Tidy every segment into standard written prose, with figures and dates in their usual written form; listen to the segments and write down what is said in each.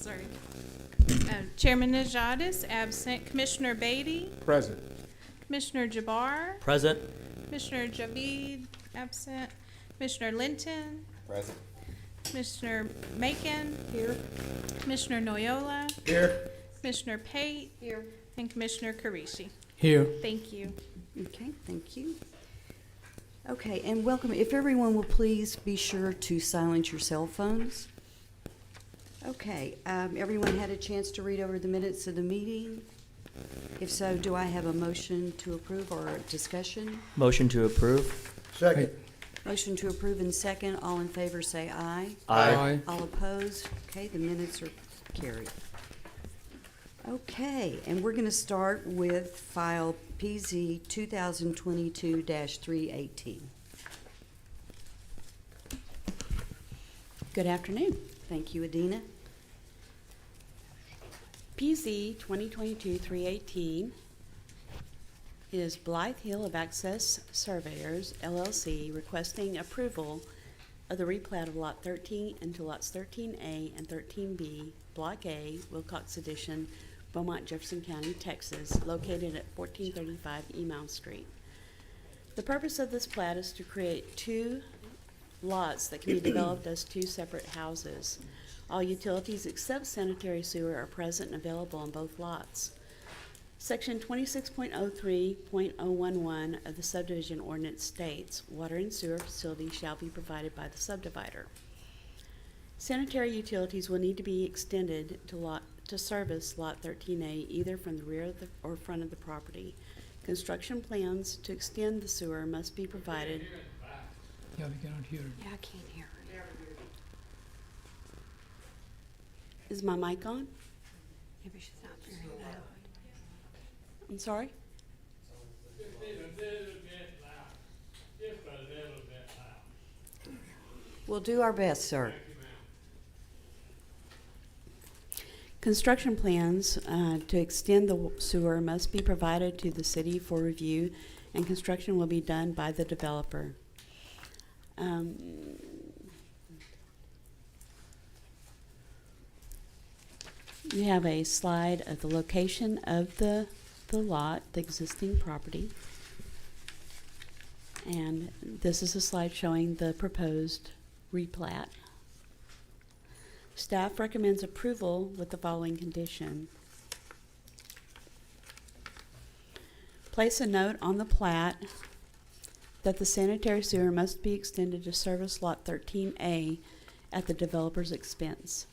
sorry. Chairman Najadis, absent. Commissioner Beatty, Present. Commissioner Jabbar, Present. Commissioner Javid, absent. Commissioner Linton, Present. Commissioner Macon. Here. Commissioner Noyola, Here. Commissioner Pate. Here. And Commissioner Karishi. Here. Thank you. Okay, thank you. Okay, and welcome. If everyone will please be sure to silence your cell phones. Okay, everyone had a chance to read over the minutes of the meeting? If so, do I have a motion to approve or a discussion? Motion to approve. Second. Motion to approve in second. All in favor say aye. Aye. All opposed? Okay, the minutes are carried. Okay, and we're going to start with file PZ 2022-318. Good afternoon. Thank you, Adina. PZ 2022-318 is Blythe Hill of Access Surveyors, LLC, requesting approval of the replat of Lot 13 into Lots 13A and 13B, Block A, Wilcox Addition, Beaumont, Jefferson County, Texas, located at 1435 Emau Street. The purpose of this plat is to create two lots that can be developed as two separate houses. All utilities except sanitary sewer are present and available on both lots. Section 26.03.011 of the subdivision ordinance states, water and sewer facilities shall be provided by the subdivider. Sanitary utilities will need to be extended to service Lot 13A either from the rear or front of the property. Construction plans to extend the sewer must be provided. Yeah, we cannot hear. Yeah, I can't hear. Is my mic on? Maybe she's not very loud. I'm sorry? We'll do our best, sir. Construction plans to extend the sewer must be provided to the city for review, and construction will be done by the developer. You have a slide of the location of the lot, the existing property. And this is a slide showing the proposed replat. Staff recommends approval with the following condition. Place a note on the plat that the sanitary sewer must be extended to service Lot 13A at the developer's expense.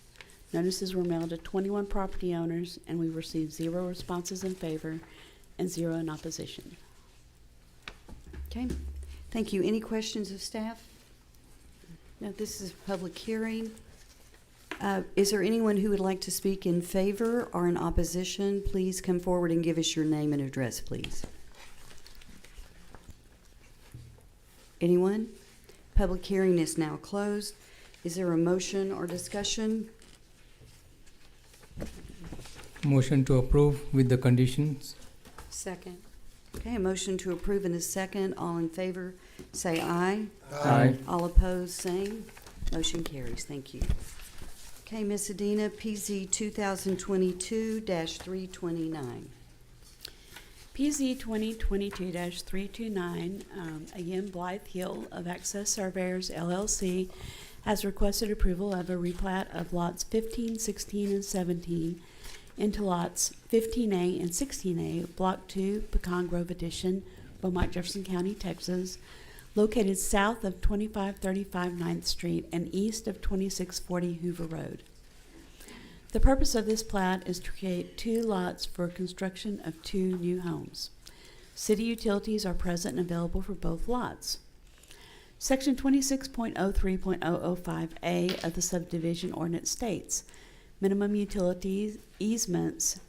Notices were mailed to 21 property owners, and we received 0 responses in favor and 0 in opposition. Okay, thank you. Any questions of staff? No, this is a public hearing. Is there anyone who would like to speak in favor or in opposition? Please come forward and give us your name and address, please. Anyone? Public hearing is now closed. Is there a motion or discussion? Motion to approve with the conditions. Second. Okay, a motion to approve in a second. All in favor, say aye. Aye. All opposed, same. Motion carries. Thank you. Okay, Ms. Adina, PZ 2022-329. PZ 2022-329, again, Blythe Hill of Access Surveyors, LLC, has requested approval of a replat of lots 15, 16, and 17 into lots 15A and 16A, Block 2, Pecan Grove Addition, Beaumont, Jefferson County, Texas, located south of 2535 9th Street and east of 2640 Hoover Road. The purpose of this plat is to create two lots for construction of two new homes. City utilities are present and available for both lots. Section 26.03.005A of the subdivision ordinance states, minimum utilities easements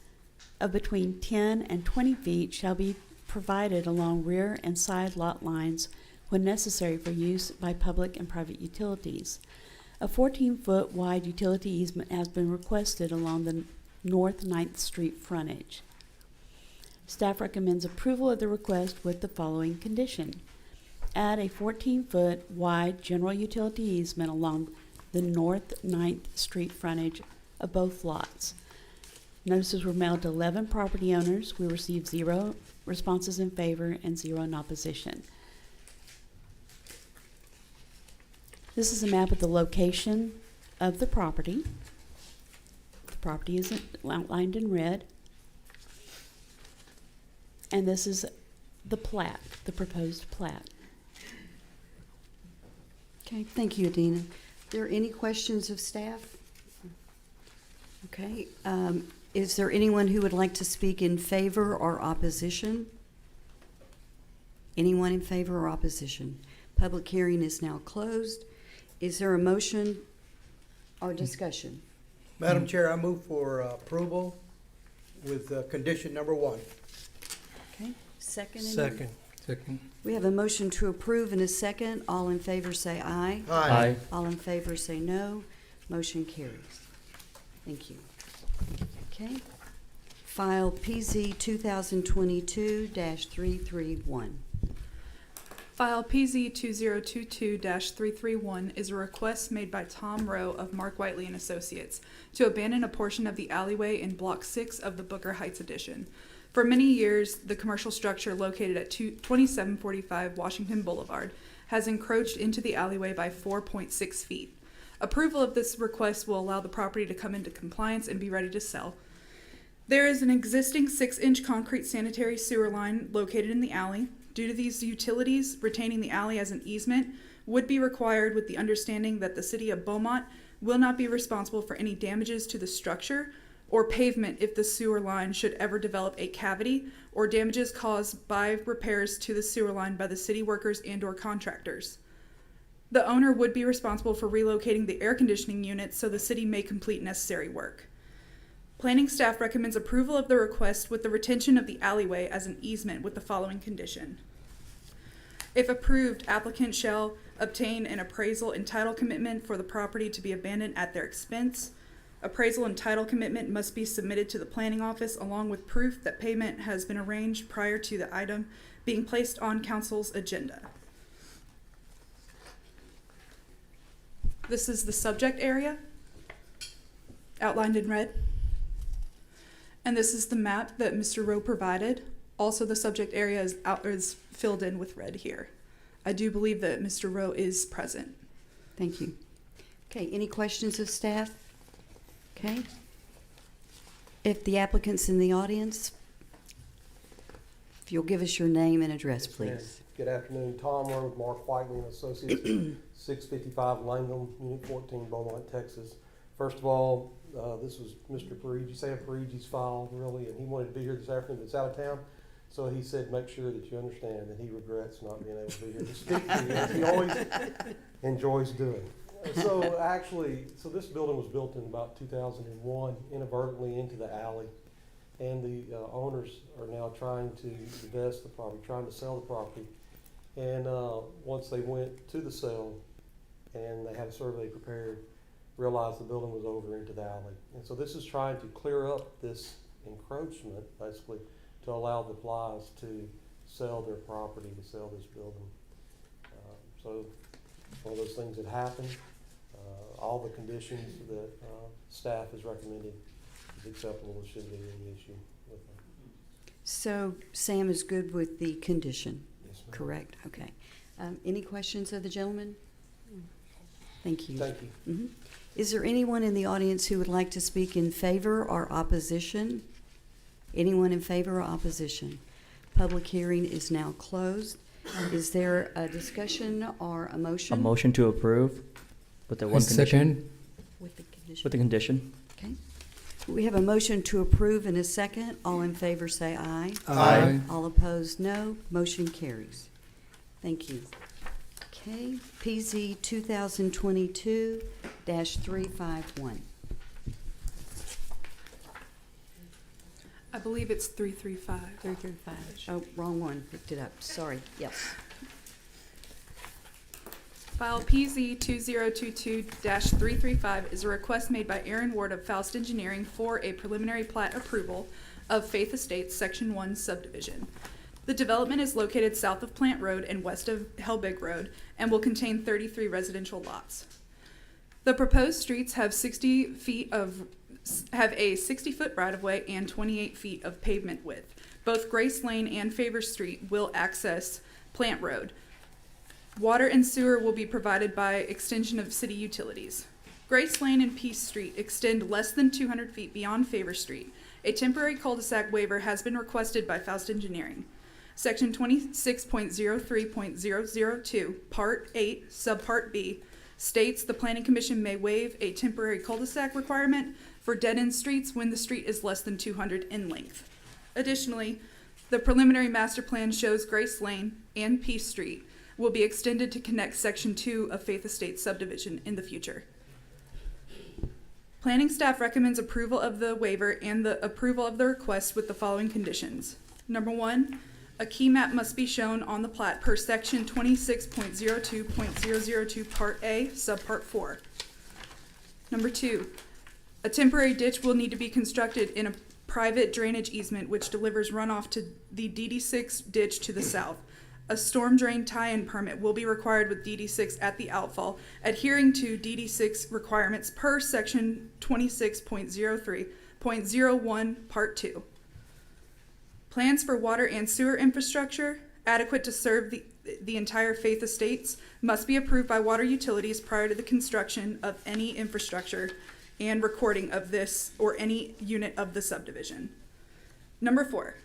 of between 10 and 20 feet shall be provided along rear and side lot lines when necessary for use by public and private utilities. A 14-foot wide utility easement has been requested along the North 9th Street frontage. Staff recommends approval of the request with the following condition. Add a 14-foot wide general utility easement along the North 9th Street frontage of both lots. Notices were mailed to 11 property owners. We received 0 responses in favor and 0 in opposition. This is a map of the location of the property. The property is outlined in red. And this is the plat, the proposed plat. Okay, thank you, Adina. Are there any questions of staff? Okay, is there anyone who would like to speak in favor or opposition? Anyone in favor or opposition? Public hearing is now closed. Is there a motion or discussion? Madam Chair, I move for approval with condition number 1. Okay, second? Second. Second. We have a motion to approve and a second. All in favor say aye. Aye. All in favor say no. Motion carries. Thank you. Okay. File PZ 2022-331. File PZ 2022-331 is a request made by Tom Rowe of Mark Whiteley and Associates to abandon a portion of the alleyway in Block 6 of the Booker Heights addition. For many years, the commercial structure located at 2745 Washington Boulevard has encroached into the alleyway by 4.6 feet. Approval of this request will allow the property to come into compliance and be ready to sell. There is an existing 6-inch concrete sanitary sewer line located in the alley. Due to these utilities, retaining the alley as an easement would be required with the understanding that the City of Beaumont will not be responsible for any damages to the structure or pavement if the sewer line should ever develop a cavity or damages caused by repairs to the sewer line by the city workers and/or contractors. The owner would be responsible for relocating the air conditioning units so the city may complete necessary work. Planning staff recommends approval of the request with the retention of the alleyway as an easement with the following condition. If approved, applicant shall obtain an appraisal and title commitment for the property to be abandoned at their expense. Appraisal and title commitment must be submitted to the planning office along with proof that payment has been arranged prior to the item being placed on council's agenda. This is the subject area, outlined in red. And this is the map that Mr. Rowe provided. Also, the subject area is filled in with red here. I do believe that Mr. Rowe is present. Thank you. Okay, any questions of staff? Okay. If the applicant's in the audience, if you'll give us your name and address, Yes, ma'am. please. Good afternoon, Tom Rowe with Mark Whiteley and Associates, 655 Langham, Unit 14, Beaumont, Texas. First of all, this was Mr. Parigi, Sam Parigi's file, really, and he wanted to be here this afternoon, but it's out of town. So he said, make sure that you understand that he regrets not being able to be here to speak to you, as he always enjoys doing. So actually, this building was built in about 2001, inadvertently into the alley. And the owners are now trying to divest the property, trying to sell the property. And once they went to the sale and they had a survey prepared, realized the building was over into the alley. And so this is trying to clear up this encroachment, basically, to allow the Bly's to sell their property, to sell this building. So one of those things that happened. All the conditions that staff has recommended is acceptable. There shouldn't be any issue with them. So Sam is good with the condition, Yes, ma'am. correct? Okay. Any questions of the gentleman? Thank you. Thank you. Mhm. Is there anyone in the audience who would like to speak in favor or opposition? Anyone in favor or opposition? Public hearing is now closed. Is there a discussion or a motion? A motion to approve with the one condition. Second. With the condition. With the condition. Okay. We have a motion to approve and a second. All in favor say aye. Aye. All opposed, no. Motion carries. Thank you. Okay, PZ 2022-351. I believe it's 335. 335. Oh, wrong one. Picked it up. Sorry. Yes. File PZ 2022-335 is a request made by Aaron Ward of Faust Engineering for a preliminary plat approval of Faith Estates Section 1 subdivision. The development is located south of Plant Road and west of Helbig Road and will contain 33 residential lots. The proposed streets have 60 feet of have a 60-foot right-of-way and 28 feet of pavement width. Both Grace Lane and Favor Street will access Plant Road. Water and sewer will be provided by extension of city utilities. Grace Lane and Peace Street extend less than 200 feet beyond Favor Street. A temporary cul-de-sac waiver has been requested by Faust Engineering. Section 26.03.002, Part 8, Subpart B, states the Planning Commission may waive a temporary cul-de-sac requirement for dead-end streets when the street is less than 200 in length. Additionally, the preliminary master plan shows Grace Lane and Peace Street will be extended to connect Section 2 of Faith Estates subdivision in the future. Planning staff recommends approval of the waiver and the approval of the request with the following conditions. Number 1, a key map must be shown on the plat per section 26.02.002 Part A, Subpart 4. Number 2, a temporary ditch will need to be constructed in a private drainage easement which delivers runoff to the DD6 ditch to the south. A storm drain tie-in permit will be required with DD6 at the outfall, adhering to DD6 requirements per section 26.03.01 Part 2. Plans for water and sewer infrastructure adequate to serve the entire Faith Estates must be approved by water utilities prior to the construction of any infrastructure and recording of this or any unit of the subdivision. Number 4,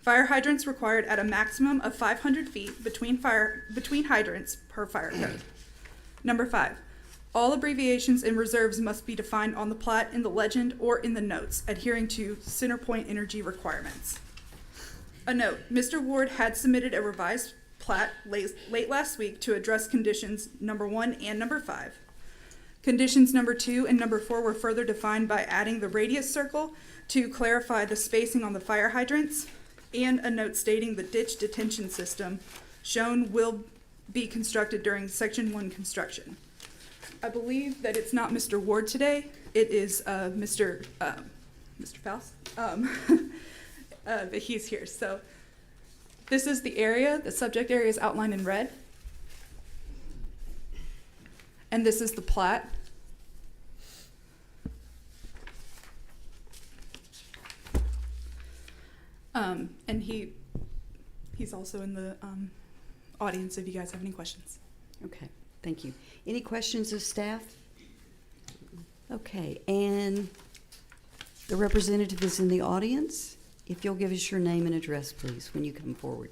fire hydrants required at a maximum of 500 feet between hydrants per fire code. Number 5, all abbreviations and reserves must be defined on the plat, in the legend, or in the notes, adhering to CenterPoint Energy requirements. A note, Mr. Ward had submitted a revised plat late last week to address conditions number 1 and number 5. Conditions number 2 and number 4 were further defined by adding the radius circle to clarify the spacing on the fire hydrants, and a note stating the ditch detention system shown will be constructed during Section 1 construction. I believe that it's not Mr. Ward today, it is Mr. Faust. But he's here. So this is the area, the subject area is outlined in red. And this is the plat. And he's also in the audience if you guys have any questions. Okay, thank you. Any questions of staff? Okay, and the representative is in the audience. If you'll give us your name and address, please, when you come forward.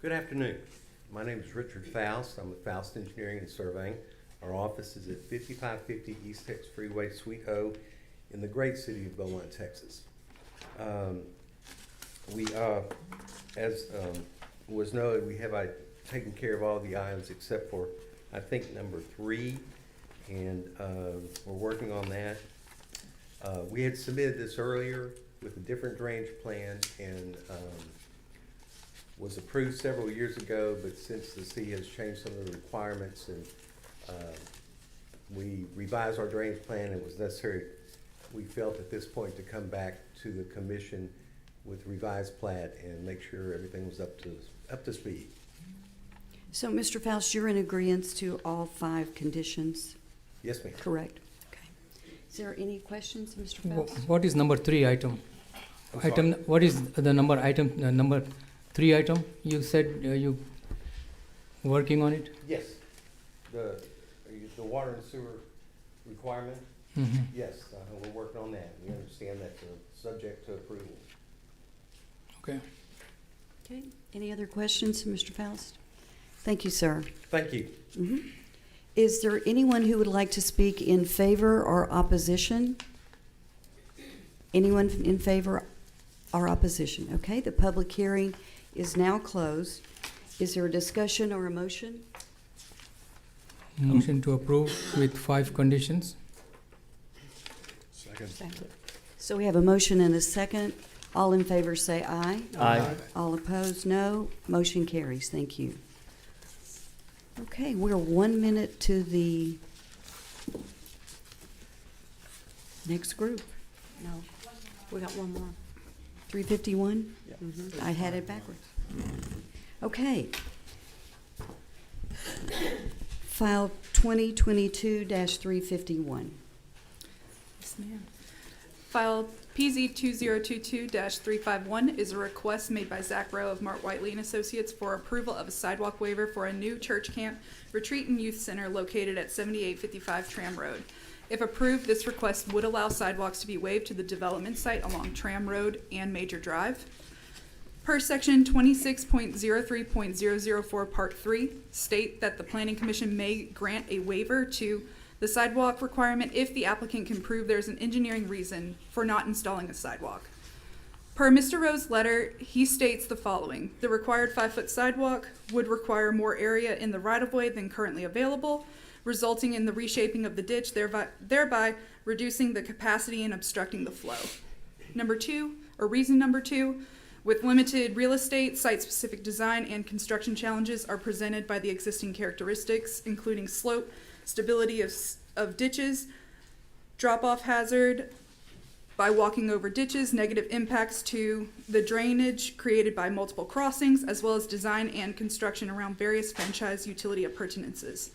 Good afternoon. My name is Richard Faust. I'm with Faust Engineering and Surveying. Our office is at 5550 East Tex Freeway, Suite O, in the great city of Beaumont, Texas. As was noted, we have taken care of all the items except for, I think, number 3, and we're working on that. We had submitted this earlier with a different drainage plan and was approved several years ago, but since the city has changed some of the requirements and we revised our drainage plan, it was necessary, we felt at this point, to come back to the commission with revised plat and make sure everything was up to speed. So, Mr. Faust, you're in agreement to all 5 conditions, Yes, ma'am. correct? Okay. Is there any questions, Mr. Faust? What is number 3 item? I'm sorry. What is the number 3 item? You said you working on it? Yes. The water and sewer requirement, Mhm. yes, we're working on that. We understand that's subject to approval. Okay. Okay. Any other questions, Mr. Faust? Thank you, sir. Thank you. Mhm. Is there anyone who would like to speak in favor or opposition? Anyone in favor or opposition? Okay, the public hearing is now closed. Is there a discussion or a motion? Motion to approve with 5 conditions. So we have a motion and a second. All in favor say aye. Aye. All opposed, no. Motion carries. Thank you. Okay, we're 1 minute to the next group. No, we got one more. 351? I had it backwards. Okay. File 2022-351. Yes, ma'am. File PZ 2022-351 is a request made by Zach Rowe of Mark Whiteley and Associates for approval of a sidewalk waiver for a new church camp, retreat, and youth center located at 7855 Tram Road. If approved, this request would allow sidewalks to be waived to the development site along Tram Road and Major Drive. Per section 26.03.004 Part 3, state that the Planning Commission may grant a waiver to the sidewalk requirement if the applicant can prove there's an engineering reason for not installing a sidewalk. Per Mr. Rowe's letter, he states the following: the required 5-foot sidewalk would require more area in the right-of-way than currently available, resulting in the reshaping of the ditch, thereby reducing the capacity and obstructing the flow. Reason number two, with limited real estate, site-specific design and construction challenges are presented by the existing characteristics, including slope, stability of ditches, drop-off hazard by walking over ditches, negative impacts to the drainage created by multiple crossings, as well as design and construction around various franchise utility appurtenances.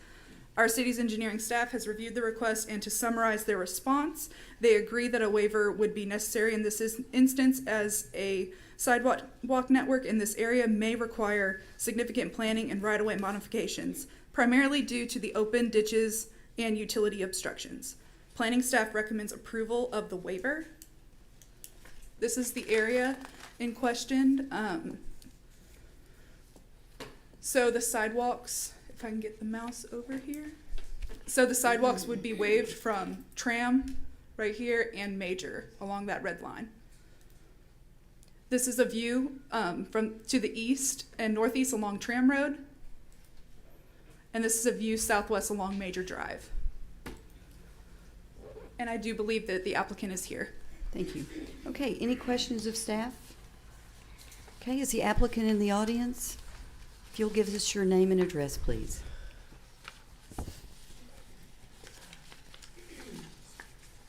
Our city's engineering staff has reviewed the request, and to summarize their response, they agree that a waiver would be necessary in this instance, as a sidewalk network in this area may require significant planning and right-of-way modifications, primarily due to the open ditches and utility obstructions. Planning staff recommends approval of the waiver. This is the area in question. So the sidewalks, if I can get the mouse over here. So the sidewalks would be waived from Tram right here and Major along that red line. This is a view from to the east and northeast along Tram Road. And this is a view southwest along Major Drive. And I do believe that the applicant is here. Thank you. Okay, any questions of staff? Okay, is the applicant in the audience? If you'll give us your name and address, please.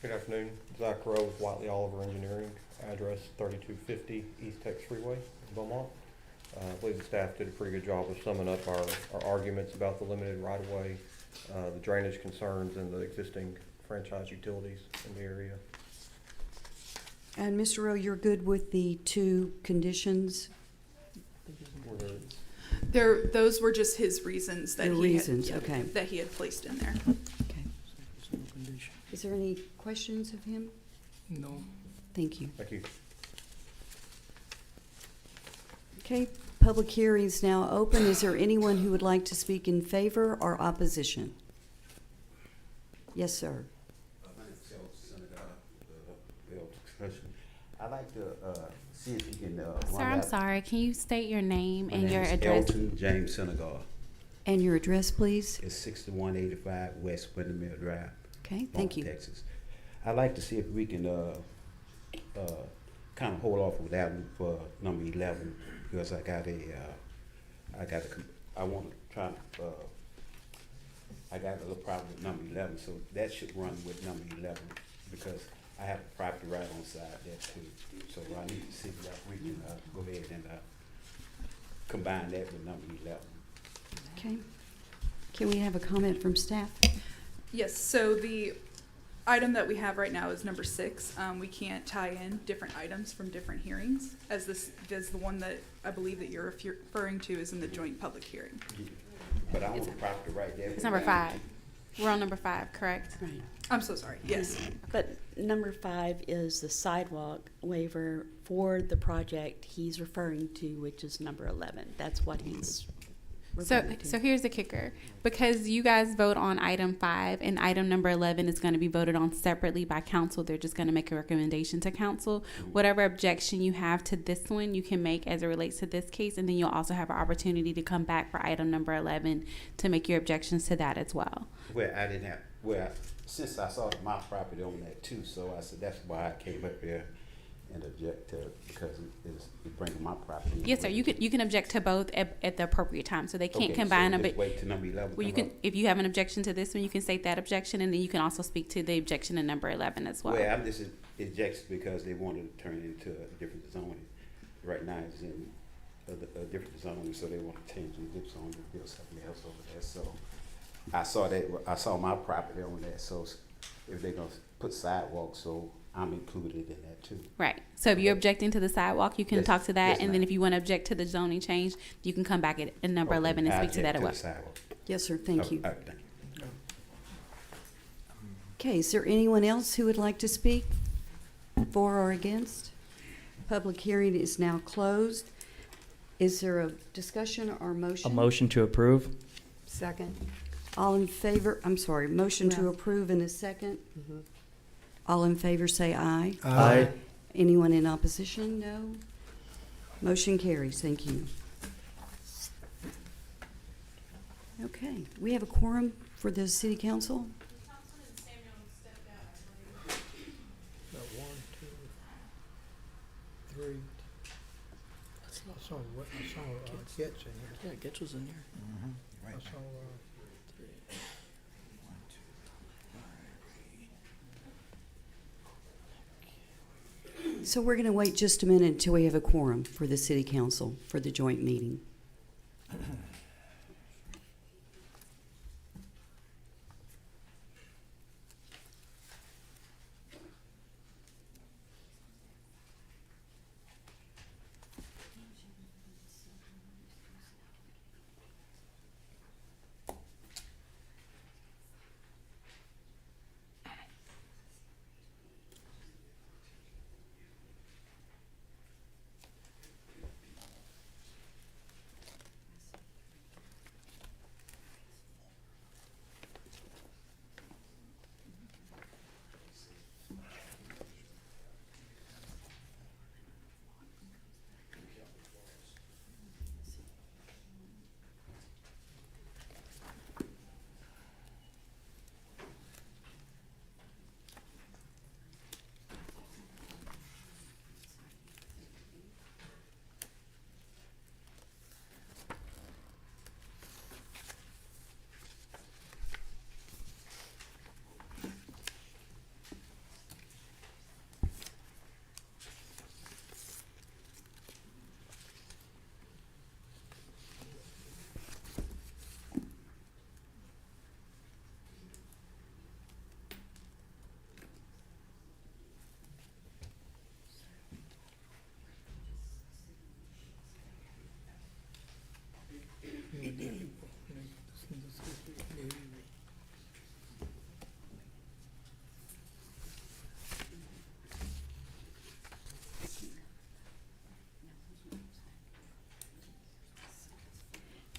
Good afternoon, Zach Rowe with Whiteley Oliver Engineering, address 3250 East Texas Freeway, Beaumont. I believe the staff did a pretty good job of summing up our arguments about the limited right-of-way, the drainage concerns, and the existing franchise utilities in the area. And Mr. Rowe, you're good with the two conditions? Those were just his reasons that okay. that he had placed in there. Okay. Is there any questions of him? No. Thank you. Thank you. Okay, public hearing is now open. Is there anyone who would like to speak in favor or opposition? Yes, sir. I'd like to see if you can. Sir, I'm sorry. Can you state your name and your address? Elton James Senegal. And your address, please? It's 6185 West Windmill Drive. Okay, thank you. Texas. Want to try I got a little problem with number 11, so that should run with number 11 because I have a property right on side there too. So I need to see if we can go ahead and combine that with number 11. Okay. Can we have a comment from staff? Yes, so the item that we have right now is number 6. We can't tie in different items from different hearings, as this is the one that I believe that you're referring to is in the joint public hearing. But I want a property right there. It's number 5. We're on number 5, correct? Right. I'm so sorry, yes. But number 5 is the sidewalk waiver for the project he's referring to, which is number 11. That's what he's referring to. So here's the kicker. Because you guys vote on item 5 and item number 11 is going to be voted on separately by council, they're just going to make a recommendation to council. Whatever objection you have to this one, you can make as it relates to this case, and then you'll also have an opportunity to come back for item number 11 to make your objections to that as well. Since I saw my property on that too, so I said that's why I came up here and object to it, because it's bringing my property. Yes, sir. You can object to both at the appropriate time, so they can't combine them. Just wait till number 11. Well, you can, if you have an objection to this one, you can state that objection, and then you can also speak to the objection in number 11 as well. Well, I'm just objecting because they wanted to turn it into a different zoning. Right now it's in a different zoning, so they want to change the zip zone to build something else over there. So I saw my property on that, so if they're gonna put sidewalks, so I'm included in that too. Right. So if you're objecting to the sidewalk, you can Yes, talk to that, yes, and then ma'am. if you want to object to the zoning change, you can come back at number 11 and I'll speak to that object as the well. sidewalk. Yes, sir, thank you. All right, thank you. Okay, is there anyone else who would like to speak for or against? Public hearing is now closed. Is there a discussion or A motion? motion to approve? Second. All in favor, I'm sorry, motion to approve in a second? All in favor say aye. Aye. Anyone in opposition? No. Motion carries, thank you. Okay, we have a quorum for the city council? Got 1, 2, 3. I saw Getz in here. Yeah, Getch was in here. I saw, So we're gonna wait just a minute until we have a quorum for the city council for the joint meeting.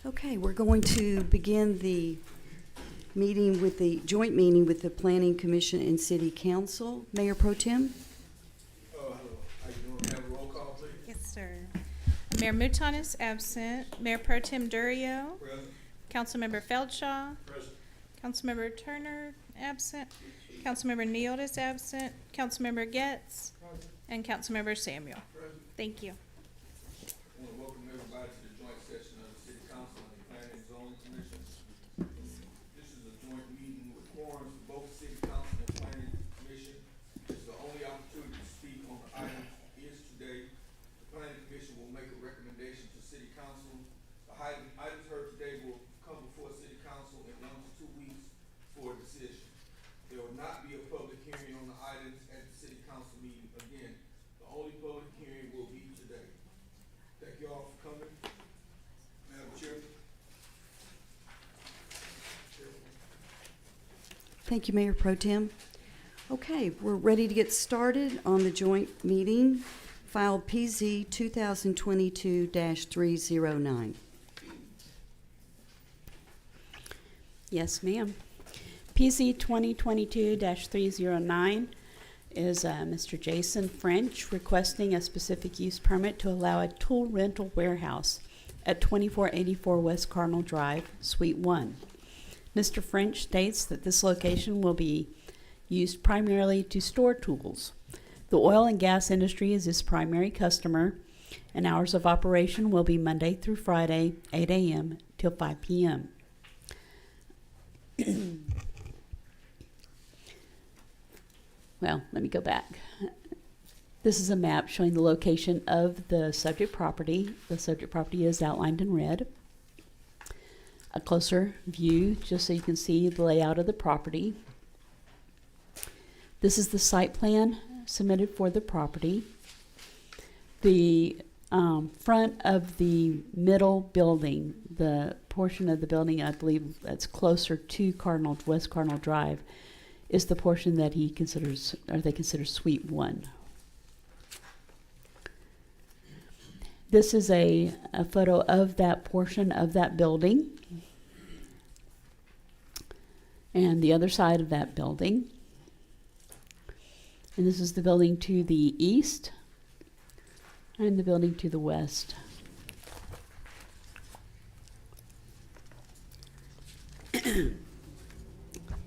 Okay, we're going to begin the meeting with the joint meeting with the Planning Commission and City Council. Mayor Pro Tem? hello. How you doing? Have a roll call, please. Yes, sir. Mayor Mouton is absent. Mayor Pro Tem Durio. Present. Councilmember Feldshaw. Present. Councilmember Turner, absent. Councilmember Neal is absent. Councilmember Getz. And Councilmember Samuel. Present. Thank you. I want to welcome everybody to the joint session of the City Council and the Planning and Zoning Commission. This is a joint meeting with quorums for both City Council and Planning Commission. It's the only opportunity to speak on the item is today. The Planning Commission will make a recommendation to City Council. The items heard today will come before City Council in 1 to 2 weeks for a decision. There will not be a public hearing on the items at the City Council meeting again. The only public hearing will be today. Thank you all for coming. Madam Chair. Thank you, Mayor Pro Tem. Okay, we're ready to get started on the joint meeting, file PZ 2022-309. Yes, ma'am. PC 2022-309 is Mr. Jason French requesting a specific use permit to allow a tool rental warehouse at 2484 West Cardinal Drive, Suite 1. Mr. French states that this location will be used primarily to store tools. The oil and gas industry is his primary customer, and hours of operation will be Monday through Friday, 8 a.m. till 5 p.m. Well, let me go back. This is a map showing the location of the subject property. The subject property is outlined in red. a closer view just so you can see the layout of the property. This is the site plan submitted for the property. The front of the middle building, the portion of the building I believe that's closer to West Cardinal Drive, is the portion that he considers, or they consider Suite 1. This is a photo of that portion of that building and the other side of that building. And this is the building to the east and the building to the west.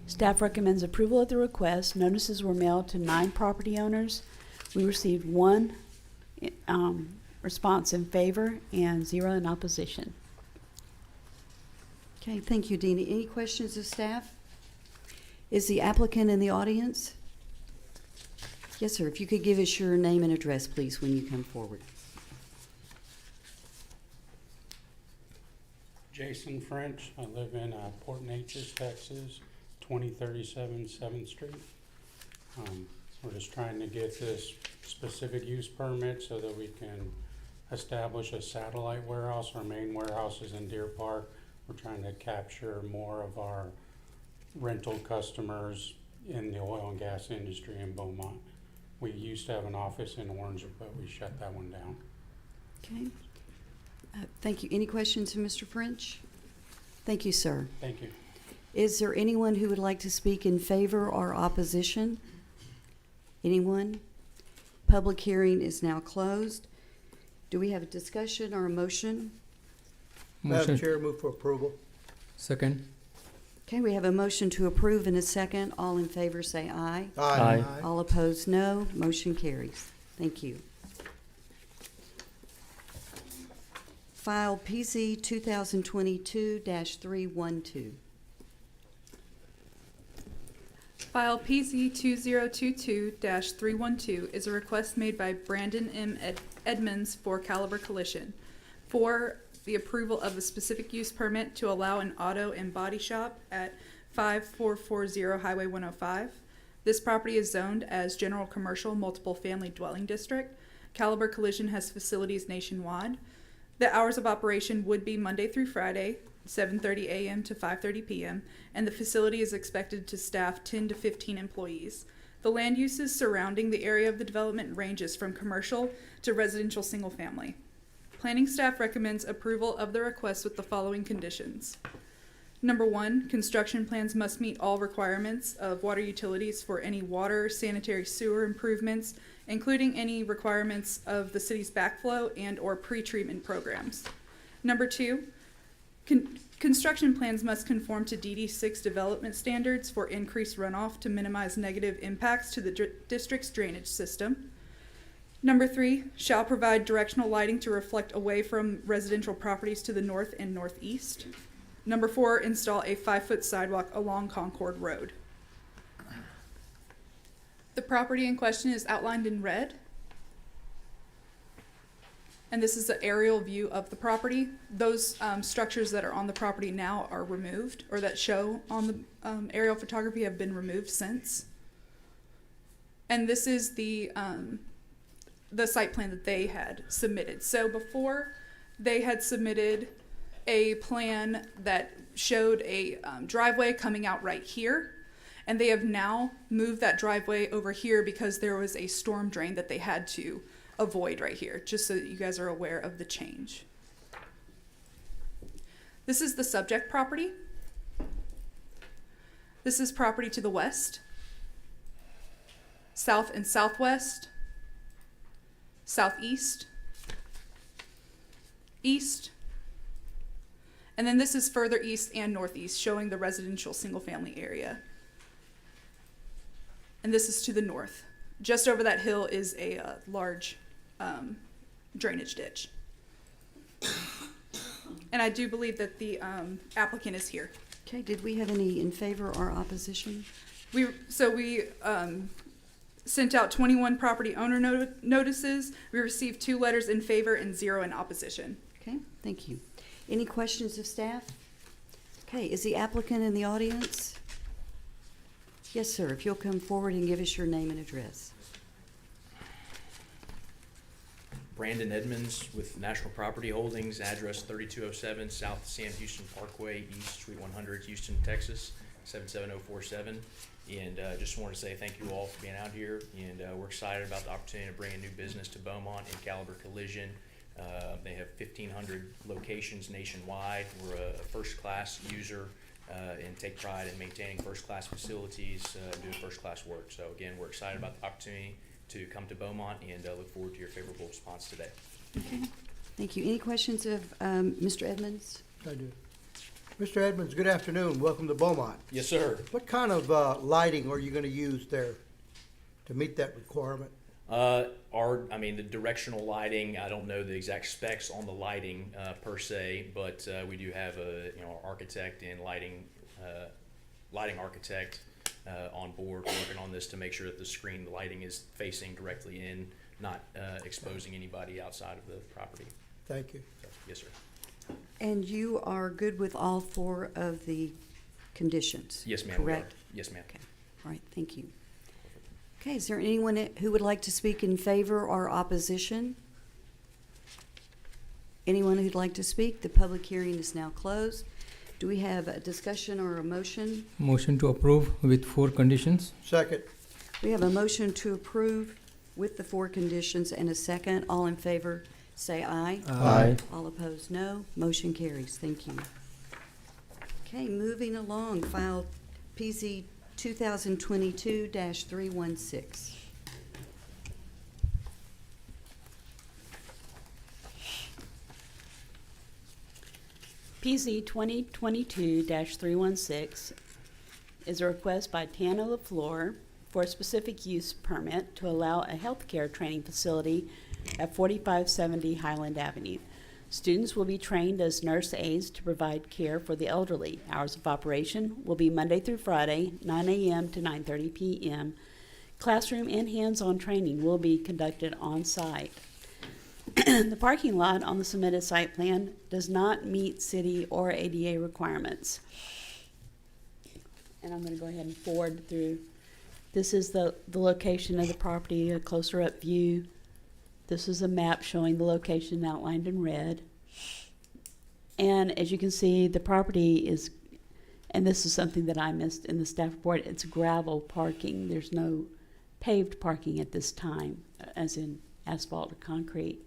Staff recommends approval of the request. Notices were mailed to 9 property owners. We received 1 response in favor and 0 in opposition. Okay, thank you, Dina. Any questions of staff? Is the applicant in the audience? Yes, sir. If you could give us your name and address, please, when you come forward. Jason French. I live in Port Neches, Texas, 2037 7th Street. We're just trying to get this specific use permit so that we can establish a satellite warehouse. Our main warehouse is in Deer Park. We're trying to capture more of our rental customers in the oil and gas industry in Beaumont. We used to have an office in Orange, but we shut that one down. Okay. Thank you. Any questions of Mr. French? Thank you, sir. Thank you. Is there anyone who would like to speak in favor or opposition? Anyone? Public hearing is now closed. Do we have a discussion or a motion? Madam Motion. Chair, move for approval. Second. Okay, we have a motion to approve and a second. All in favor say aye. Aye. All opposed, no. Motion carries. Thank you. File PC 2022-312. File PZ 2022-312 is a request made by Brandon M. Edmonds for Caliber Collision for the approval of a specific use permit to allow an auto and body shop at 5440 Highway 105. This property is zoned as general commercial multiple family dwelling district. Caliber Collision has facilities nationwide. The hours of operation would be Monday through Friday, 7:30 a.m. to 5:30 p.m., and the facility is expected to staff 10 to 15 employees. The land uses surrounding the area of the development ranges from commercial to residential single family. Planning staff recommends approval of the request with the following conditions. Number 1, construction plans must meet all requirements of water utilities for any water, sanitary sewer improvements, including any requirements of the city's backflow and or pre-treatment programs. Number 2, construction plans must conform to DD6 development standards for increased runoff to minimize negative impacts to the district's drainage system. Number 3, shall provide directional lighting to reflect away from residential properties to the north and northeast. Number 4, install a 5-foot sidewalk along Concord Road. The property in question is outlined in red. And this is the aerial view of the property. Those structures that are on the property now are removed, or that show on the aerial photography have been removed since. And this is the site plan that they had submitted. So before, they had submitted a plan that showed a driveway coming out right here. And they have now moved that driveway over here because there was a storm drain that they had to avoid right here, just so that you guys are aware of the change. This is the subject property. This is property to the west, south and southwest, southeast, east, and then this is further east and northeast, showing the residential single-family area. And this is to the north. Just over that hill is a large drainage ditch. And I do believe that the applicant is here. Okay, did we have any in favor or opposition? We sent out 21 property owner notices. We received 2 letters in favor and 0 in opposition. Okay, thank you. Any questions of staff? Okay, is the applicant in the audience? Yes, sir. If you'll come forward and give us your name and address. Brandon Edmonds with National Property Holdings, address 3207 South Sam Houston Parkway, East Suite 100, Houston, Texas, 77047. And just wanted to say thank you all for being out here, and we're excited about the opportunity to bring a new business to Beaumont in Caliber Collision. They have 1,500 locations nationwide. We're a first-class user and take pride in maintaining first-class facilities, doing first-class work. So again, we're excited about the opportunity to come to Beaumont, and look forward to your favorable response today. Okay, thank you. Any questions of Mr. Edmonds? I do. Mr. Edmonds, good afternoon. Welcome to Beaumont. Yes, sir. What kind of lighting are you going to use there to meet that requirement? The directional lighting, I don't know the exact specs on the lighting per se, but we do have our architect and lighting architect on board working on this to make sure that the lighting is facing directly in, not exposing anybody outside of the property. Thank you. So, yes, sir. And you are good with all 4 of the conditions? Yes, ma'am. Correct? Yes, ma'am. Okay, all right, thank you. Okay, is there anyone who would like to speak in favor or opposition? Anyone who'd like to speak? The public hearing is now closed. Do we have a discussion or a motion? Motion to approve with 4 conditions. Second. We have a motion to approve with the 4 conditions and a second. All in favor, say aye. Aye. All opposed, no. Motion carries. Thank you. Okay, moving along, file PZ 2022-316. PZ 2022-316 is a request by Tana LaFleur for a specific use permit to allow a healthcare training facility at 4570 Highland Avenue. Students will be trained as nurse aides to provide care for the elderly. Hours of operation will be Monday through Friday, 9 a.m. to 9:30 p.m. Classroom and hands-on training will be conducted on site. The parking lot on the submitted site plan does not meet city or ADA requirements. And I'm going to go ahead and forward through. This is the location of the property, a closer up view. This is a map showing the location outlined in red. And as you can see, the property is, and this is something that I missed in the staff report, it's gravel parking. There's no paved parking at this time, as in asphalt or concrete.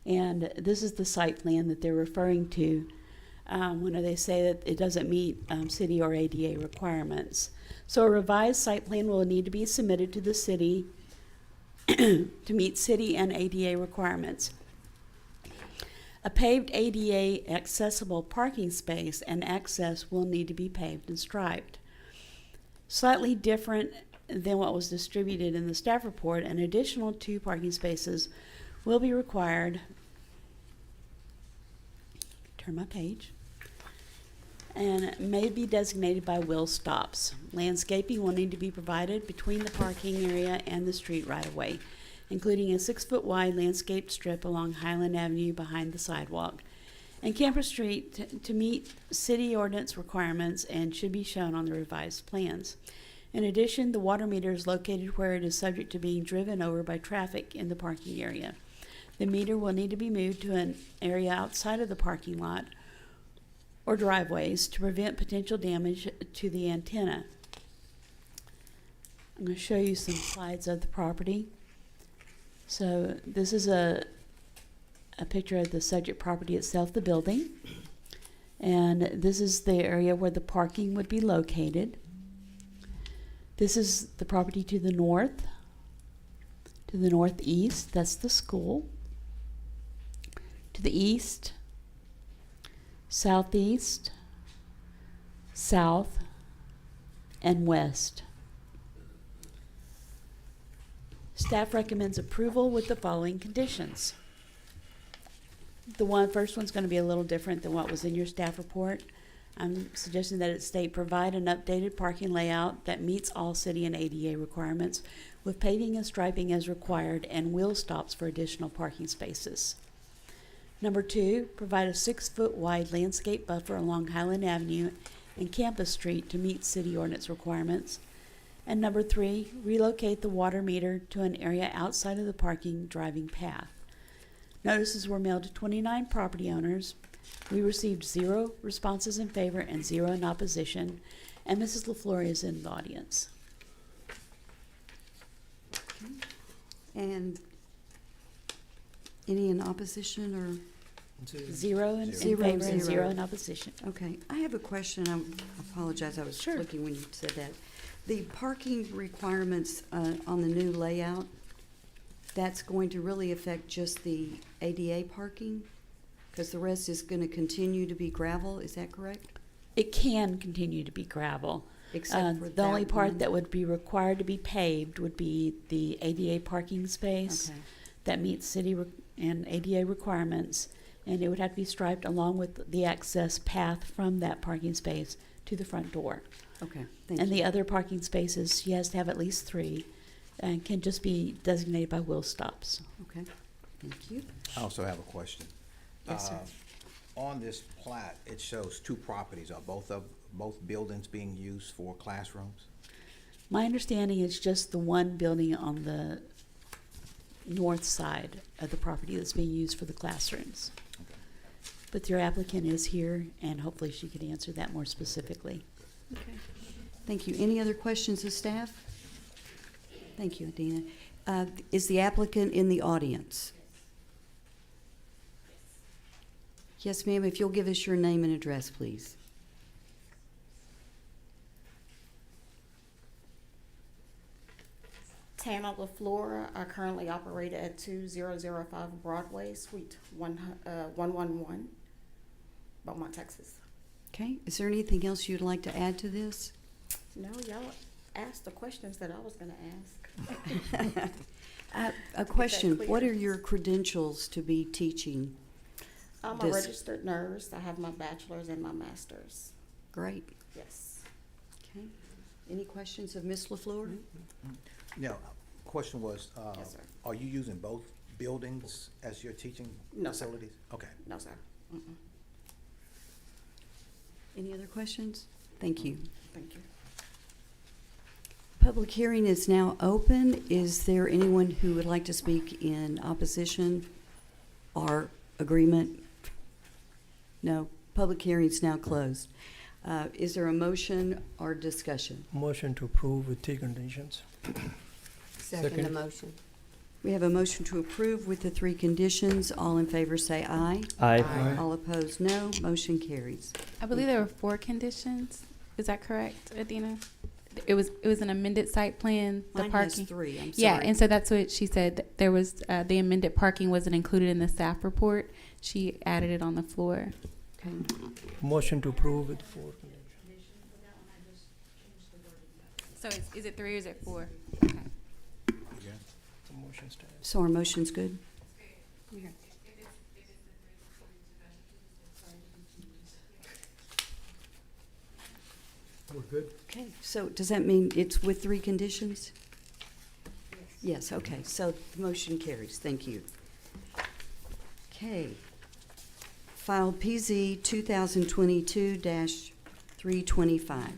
And this is the site plan that they're referring to when they say that it doesn't meet city or ADA requirements. So a revised site plan will need to be submitted to the city to meet city and ADA requirements. A paved ADA accessible parking space and access will need to be paved and striped. Slightly different than what was distributed in the staff report, an additional 2 parking spaces will be required. Turn my page. And may be designated by wheel stops. Landscaping will need to be provided between the parking area and the street right-of-way, including a 6-foot wide landscaped strip along Highland Avenue behind the sidewalk. And Camper Street to meet city ordinance requirements and should be shown on the revised plans. In addition, the water meter is located where it is subject to being driven over by traffic in the parking area. The meter will need to be moved to an area outside of the parking lot or driveways to prevent potential damage to the antenna. I'm going to show you some slides of the property. So this is a picture of the subject property itself, the building. And this is the area where the parking would be located. This is the property to the north. To the northeast, that's the school. To the east, southeast, south, and west. Staff recommends approval with the following conditions. The first one's going to be a little different than what was in your staff report. I'm suggesting that it state provide an updated parking layout that meets all city and ADA requirements with paving and striping as required and wheel stops for additional parking spaces. Number 2, provide a 6-foot wide landscape buffer along Highland Avenue and Campus Street to meet city ordinance requirements. And number 3, relocate the water meter to an area outside of the parking driving path. Notices were mailed to 29 property owners. We received 0 responses in favor and 0 in opposition. And Mrs. LaFleur is in the audience. And any in opposition or? 0 in Zero, favor and zero. 0 in opposition. Okay, I have a question. I apologize, I was Sure. looking when you said that. The parking requirements on the new layout, that's going to really affect just the ADA parking? Because the rest is going to continue to be gravel, is that correct? It can continue to be gravel. Except for The only that part one? that would be required to be paved would be the ADA parking space Okay, that meets city and ADA requirements, and it would have to be striped along with the access path from that parking space to the front door. okay, thank And you. the other parking spaces, she has to have at least 3, and can just be designated by wheel stops. Okay, thank you. I also have a question. Yes, sir. On this plat, it shows 2 properties. Are both buildings being used for classrooms? My understanding is just the one building on the north side of the property that's being used for the classrooms. But your applicant is here, and hopefully she could answer that more specifically. Okay, thank you. Any other questions of staff? Thank you, Adina. Is the applicant in the audience? Yes, ma'am, if you'll give us your name and address, please. Tana LaFleur, I currently operate at 2005 Broadway, Suite 111, Beaumont, Texas. Okay, is there anything else you'd like to add to this? No, y'all asked the questions that I was gonna ask. A question, clear. what are your credentials to be teaching? I'm a This- registered nurse. I have my bachelor's and my master's. Great, Yes. okay. Any questions of Ms. LaFleur? No, question was, Yes, sir. are you using both buildings as your teaching No, sir. facilities? Okay. No, sir. Mm-mm. Any other questions? Thank you. Thank you. Public hearing is now open. Is there anyone who would like to speak in opposition or agreement? No, public hearing is now closed. Is there a motion or discussion? Motion to approve with 3 conditions. Second the motion. We have a motion to approve with the 3 conditions. All in favor say aye. Aye. All opposed, no. Motion carries. I believe there were 4 conditions. Is that correct, Adina? It was an amended site plan, the Mine parking. has 3, I'm sorry. Yeah, and so that's what she said. There was, the amended parking wasn't included in the staff report. She added it on the floor. Okay. Motion to approve with 4 conditions. So is it 3 or is it 4? The motion stands. So our motion's good? Okay. We're good? Okay, so does that mean it's with 3 conditions? Yes, okay, so the motion carries, thank you. Okay. File PZ 2022-325.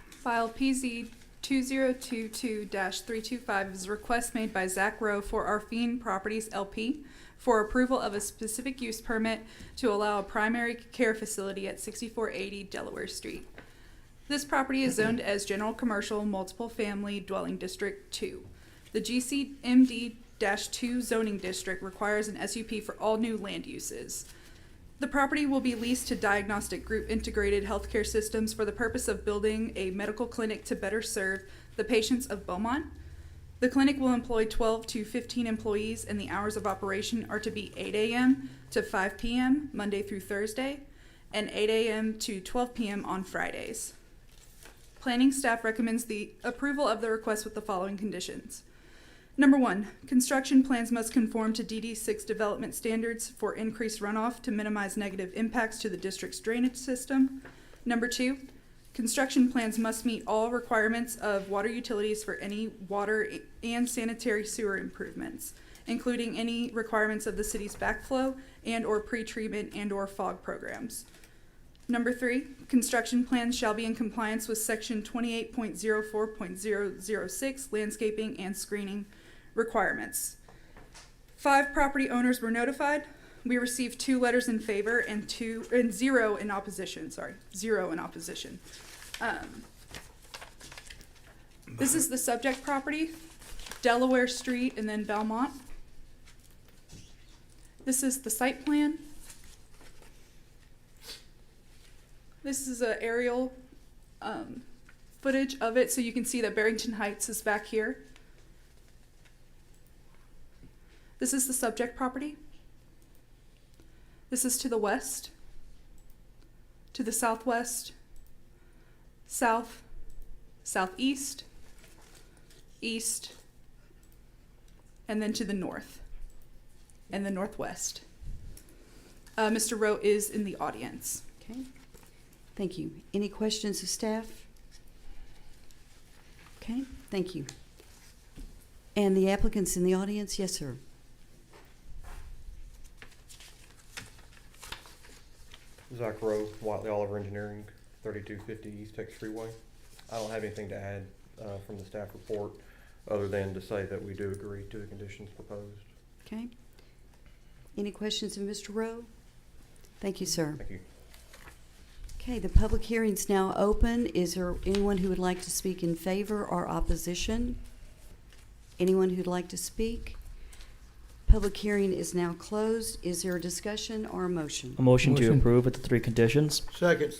File PZ 2022-325 is a request made by Zach Rowe for Arfine Properties LP for approval of a specific use permit to allow a primary care facility at 6480 Delaware Street. This property is zoned as General Commercial Multiple Family Dwelling District 2. The GCMD-2 zoning district requires an SUP for all new land uses. The property will be leased to Diagnostic Group Integrated Healthcare Systems for the purpose of building a medical clinic to better serve the patients of Beaumont. The clinic will employ 12 to 15 employees, and the hours of operation are to be 8 a.m. to 5 p.m. Monday through Thursday, and 8 a.m. to 12 p.m. on Fridays. Planning staff recommends the approval of the request with the following conditions. Number 1, construction plans must conform to DD6 development standards for increased runoff to minimize negative impacts to the district's drainage system. Number 2, construction plans must meet all requirements of water utilities for any water and sanitary sewer improvements. including any requirements of the city's backflow and/or pretreatment and/or fog programs. Number 3, construction plans shall be in compliance with section 28.04.006 landscaping and screening requirements. 5 property owners were notified. We received 2 letters in favor and 0 in opposition. This is the subject property, Delaware Street and then Belmont. This is the site plan. This is an aerial footage of it, so you can see that Barrington Heights is back here. This is the subject property. This is to the west, to the southwest, south, southeast, east, and then to the north and the northwest. Mr. Rowe is in the audience. Okay, thank you. Any questions of staff? Okay, thank you. And the applicants in the audience? Yes, sir. Zach Rowe, Watley Oliver Engineering, 3250 East Texas Freeway. I don't have anything to add from the staff report other than to say that we do agree to the conditions proposed. Okay. Any questions of Mr. Rowe? Thank you, sir. Thank you. Okay, the public hearing's now open. Is there anyone who would like to speak in favor or opposition? Anyone who'd like to speak? Public hearing is now closed. Is there a discussion or a motion? A motion to Motion. approve with the 3 conditions. Second.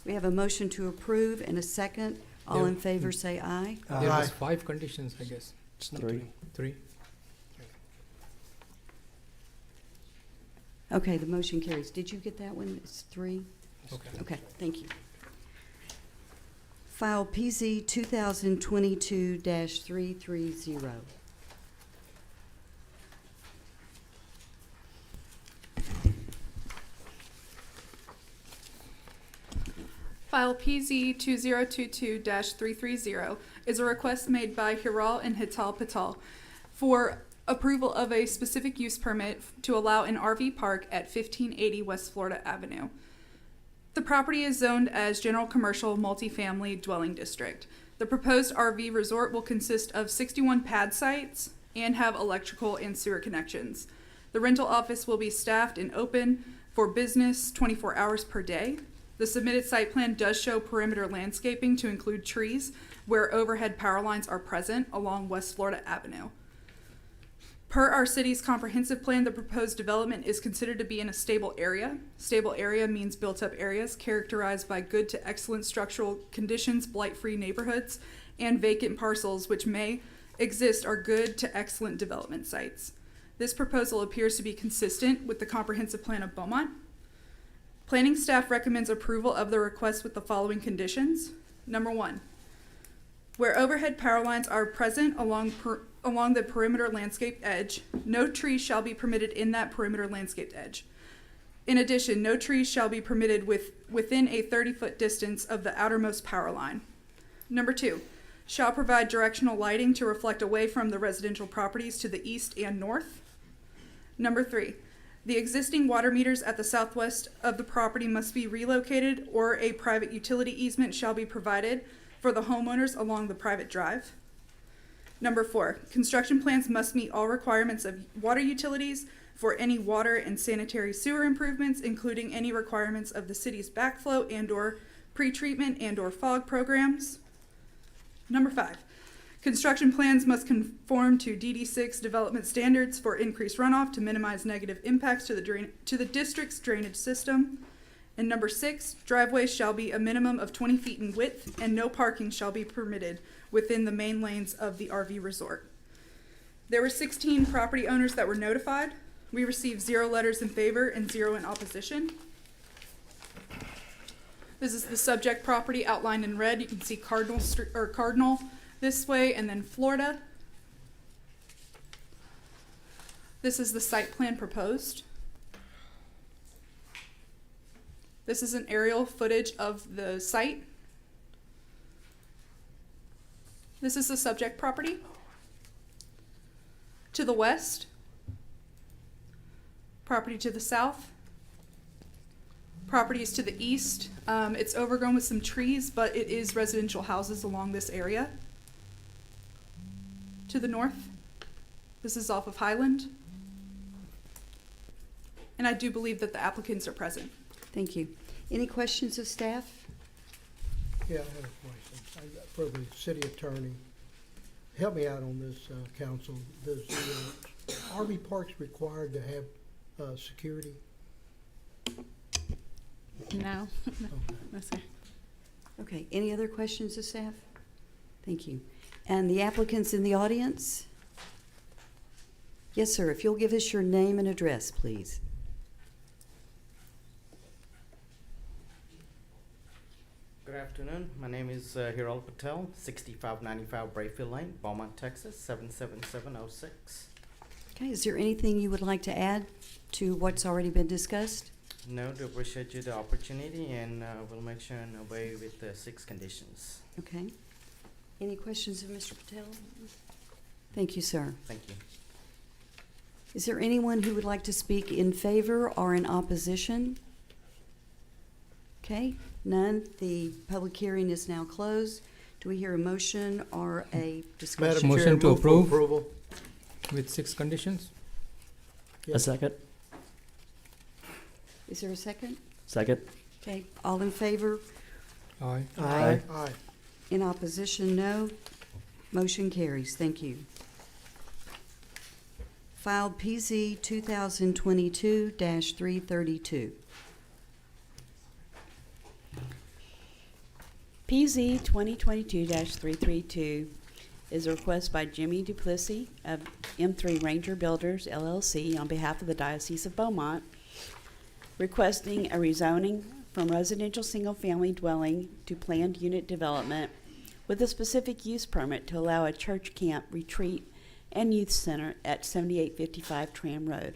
We have a motion to approve and a second. All in favor say aye. There was 5 conditions, I guess. It's 3. 3. Okay, the motion carries. Did you get that one? It's 3? Okay. Okay, thank you. File PZ 2022-330. File PZ 2022-330 is a request made by Hiral and Hital Patel for approval of a specific use permit to allow an RV park at 1580 West Florida Avenue. The property is zoned as general commercial multifamily dwelling district. The proposed RV resort will consist of 61 pad sites and have electrical and sewer connections. The rental office will be staffed and open for business 24 hours per day. The submitted site plan does show perimeter landscaping to include trees where overhead power lines are present along West Florida Avenue. Per our city's comprehensive plan, the proposed development is considered to be in a stable area. Stable area means built-up areas characterized by good to excellent structural conditions, blight-free neighborhoods, and vacant parcels which may exist are good to excellent development sites. This proposal appears to be consistent with the comprehensive plan of Beaumont. Planning staff recommends approval of the request with the following conditions. Number 1, where overhead power lines are present along the perimeter landscape edge, no trees shall be permitted in that perimeter landscaped edge. In addition, no trees shall be permitted within a 30-foot distance of the outermost power line. Number 2, shall provide directional lighting to reflect away from the residential properties to the east and north. Number 3, the existing water meters at the southwest of the property must be relocated or a private utility easement shall be provided for the homeowners along the private drive. Number 4, construction plans must meet all requirements of water utilities for any water and sanitary sewer improvements, including any requirements of the city's backflow and/or pretreatment and/or fog programs. Number 5, construction plans must conform to DD6 development standards for increased runoff to minimize negative impacts to the district's drainage system. And number 6, driveways shall be a minimum of 20 feet in width and no parking shall be permitted within the main lanes of the RV resort. There were 16 property owners that were notified. We received 0 letters in favor and 0 in opposition. This is the subject property outlined in red. You can see Cardinal this way and then Florida. This is the site plan proposed. This is an aerial footage of the site. This is the subject property. To the west, Property to the south. Property is to the east. It's overgrown with some trees, but it is residential houses along this area. To the north, this is off of Highland. And I do believe that the applicants are present. Thank you. Any questions of staff? Yeah, I have a question for the city attorney. Help me out on this, council. Does the RV parks required to have security? No. Okay. No, sir. Okay, any other questions of staff? Thank you. And the applicants in the audience? Yes, sir, if you'll give us your name and address, please. Good afternoon. My name is Hiral Patel, 6595 Brayfield Lane, Beaumont, Texas, 77706. Okay, is there anything you would like to add to what's already been discussed? No, to appreciate you the opportunity, and we'll make sure and obey with the 6 conditions. Okay. Any questions of Mr. Patel? Thank you, sir. Thank you. Is there anyone who would like to speak in favor or in opposition? Okay, none. The public hearing is now closed. Do we hear a motion or a discussion? Madam Chair, Motion to move for approve. approval. With 6 conditions? Yeah. A second? Is there a second? Second? Okay, all in favor? Aye. Aye. In opposition, no. Motion carries. Thank you. Filed PZ 2022-332. PZ 2022-332 is a request by Jimmy Duplessis of M3 Ranger Builders LLC on behalf of the Diocese of Beaumont, requesting a rezoning from residential single-family dwelling to planned unit development with a specific use permit to allow a church camp, retreat, and youth center at 7855 Tram Road.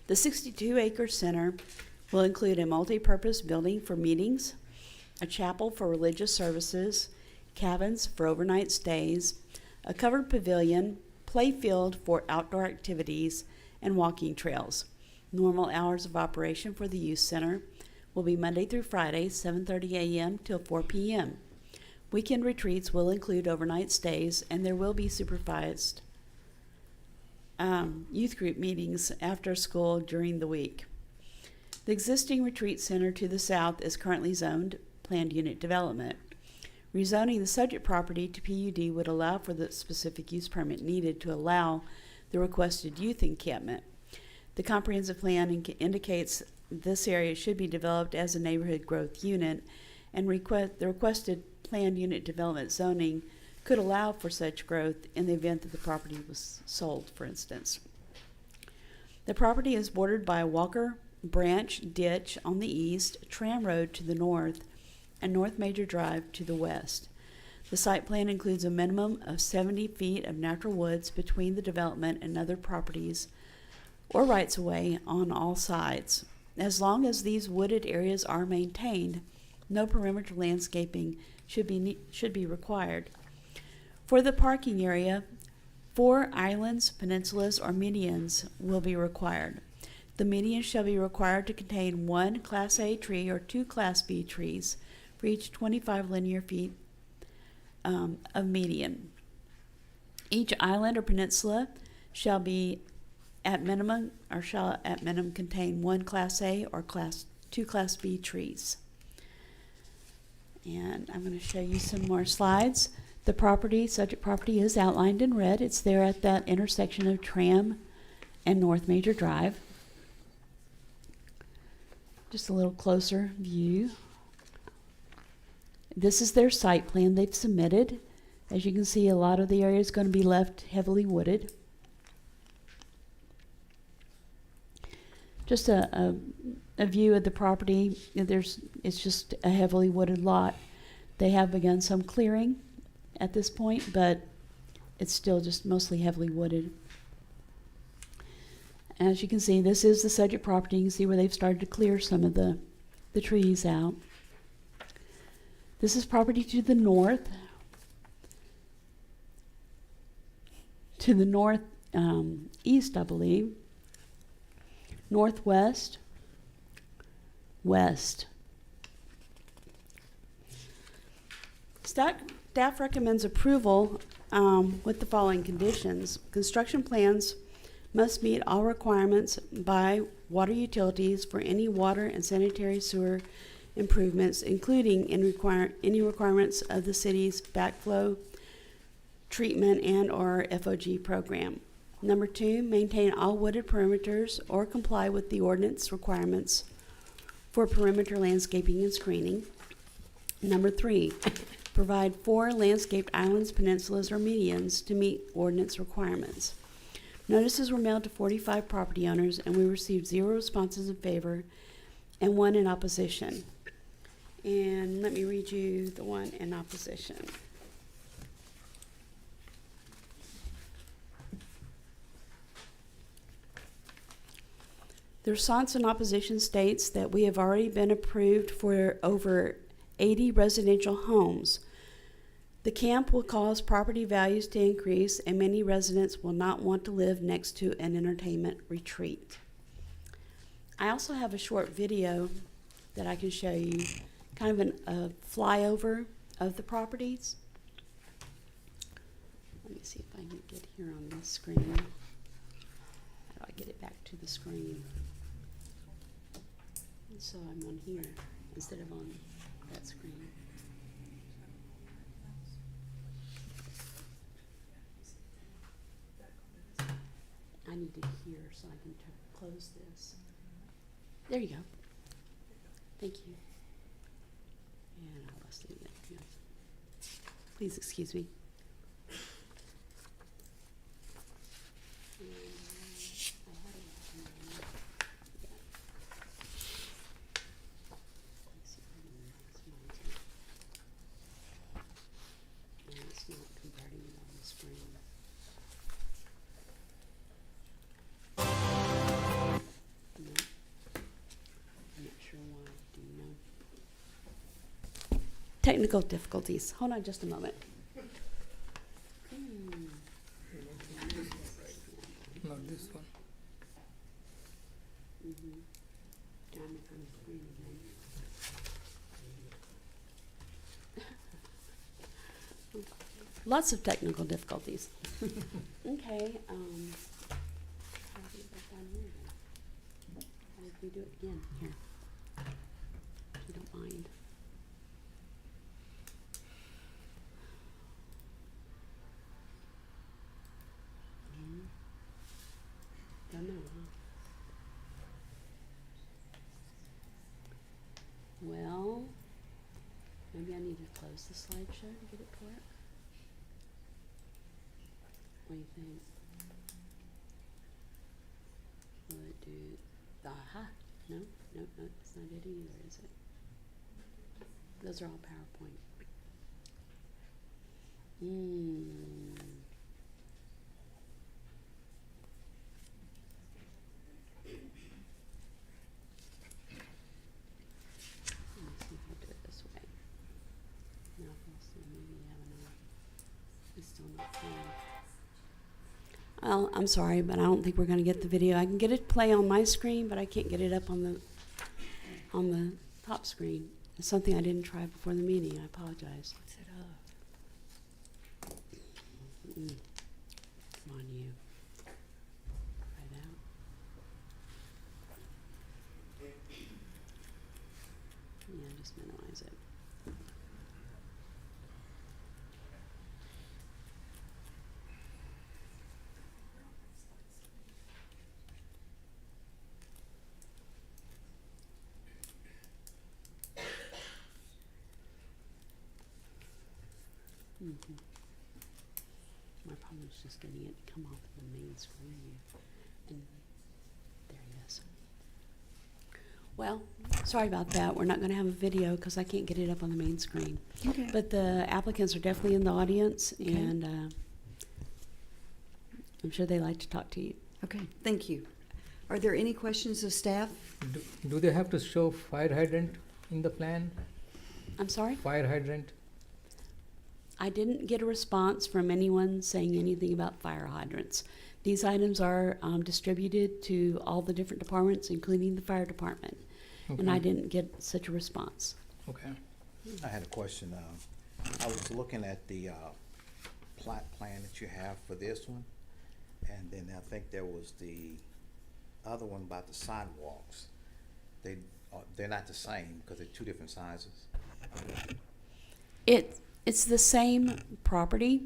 The 62-acre center will include a multi-purpose building for meetings, a chapel for religious services, cabins for overnight stays, a covered pavilion, play field for outdoor activities, and walking trails. Normal hours of operation for the youth center will be Monday through Friday, 7:30 a.m. till 4 p.m. Weekend retreats will include overnight stays, and there will be supervised youth group meetings after school during the week. The existing retreat center to the south is currently zoned planned unit development. Rezoning the subject property to PUD would allow for the specific use permit needed to allow the requested youth encampment. The comprehensive plan indicates this area should be developed as a neighborhood growth unit, and the requested planned unit development zoning could allow for such growth in the event that the property was sold, for instance. The property is bordered by a Walker Branch ditch on the east, Tram Road to the north, and North Major Drive to the west. The site plan includes a minimum of 70 feet of natural woods between the development and other properties or rights-of-way on all sides. As long as these wooded areas are maintained, no perimeter landscaping should be required. For the parking area, 4 islands, peninsulas, or medians will be required. The median shall be required to contain 1 Class A tree or 2 Class B trees for each 25 linear feet of median. Each island or peninsula shall at minimum contain 1 Class A or 2 Class B trees. And I'm going to show you some more slides. The subject property is outlined in red. It's there at that intersection of Tram and North Major Drive. Just a little closer view. This is their site plan they've submitted. As you can see, a lot of the area is going to be left heavily wooded. Just a view of the property. It's just a heavily wooded lot. They have begun some clearing at this point, but it's still just mostly heavily wooded. As you can see, this is the subject property. You can see where they've started to clear some of the trees out. This is property to the north. To the north east, I believe. northwest, west. Staff recommends approval with the following conditions. Construction plans must meet all requirements by water utilities for any water and sanitary sewer improvements, including any requirements of the city's backflow treatment and/or FOG program. Number 2, maintain all wooded perimeters or comply with the ordinance requirements for perimeter landscaping and screening. Number 3, provide 4 landscaped islands, peninsulas, or medians to meet ordinance requirements. Notices were mailed to 45 property owners, and we received 0 responses in favor and 1 in opposition. And let me read you the one in opposition. The response in opposition states that we have already been approved for over 80 residential homes. The camp will cause property values to increase, and many residents will not want to live next to an entertainment retreat. I also have a short video that I can show you, kind of a flyover of the properties. Let me see if I can get here on this screen. How do I get it back to the screen? So I'm on here instead of on that screen. I need to hear so I can close this. There you go. Thank you. And I lost it again. Yeah. Please excuse me. Technical difficulties. Hold on just a moment. Not this one. Lots of technical difficulties. Okay. How did we get down here then? How did we do it again? Here. If you don't mind. Don't know, huh? Well, maybe I need to close the slideshow to get it to work. What do you think? Will it do? Aha! No, it's not it either, is it? Those are all PowerPoint. Well, I'm sorry, but I don't think we're going to get the video. I can get it to play on my screen, but I can't get it up on the top screen. It's something I didn't try before the meeting. I apologize. What's it up? Come on, you. Try it out. Yeah, just minimize it. My problem is just getting it to come off the main screen. And there it is. Well, sorry about that. We're not going to have a video because I can't get it up on the main screen. Okay. But the applicants are definitely in the audience, Okay. and I'm sure they like to talk to you. Okay, thank you. Are there any questions of staff? Do they have to show fire hydrant in the plan? I'm sorry? Fire hydrant? I didn't get a response from anyone saying anything about fire hydrants. These items are distributed to all the different departments, including the fire department. And I didn't get such a response. Okay. I had a question. I was looking at the plot plan that you have for this one, and then I think there was the other one about the sidewalks. They're not the same because they're two different sizes. It's the same property,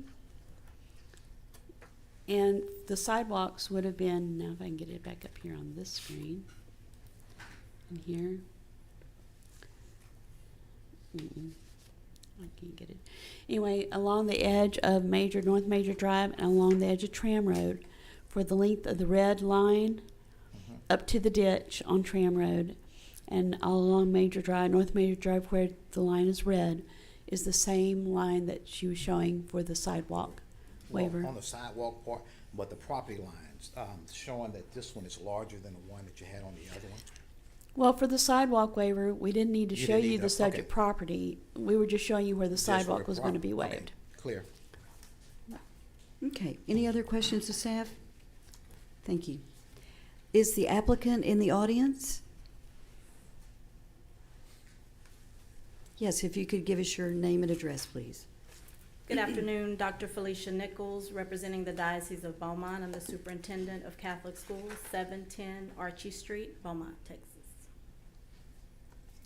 and the sidewalks would have been, now if I can get it back up here on this screen, and here. I can't get it. Anyway, along the edge of North Major Drive and along the edge of Tram Road, for the length of the red line up to the ditch on Tram Road, and all along Major Drive, North Major Drive, where the line is red, is the same line that she was showing for the sidewalk waiver. Well, on the sidewalk part, but the property lines, showing that this one is larger than the one that you had on the other one. Well, for the sidewalk waiver, we didn't need to You show didn't you need the to- subject okay. property. We were just showing you where the Just where sidewalk the was going to be prop- okay, waived. Clear. Okay, any other questions to staff? Thank you. Is the applicant in the audience? Yes, if you could give us your name and address, please. Good afternoon, Dr. Felicia Nichols, representing the Diocese of Beaumont. I'm the Superintendent of Catholic Schools, 710 Archie Street, Beaumont, Texas.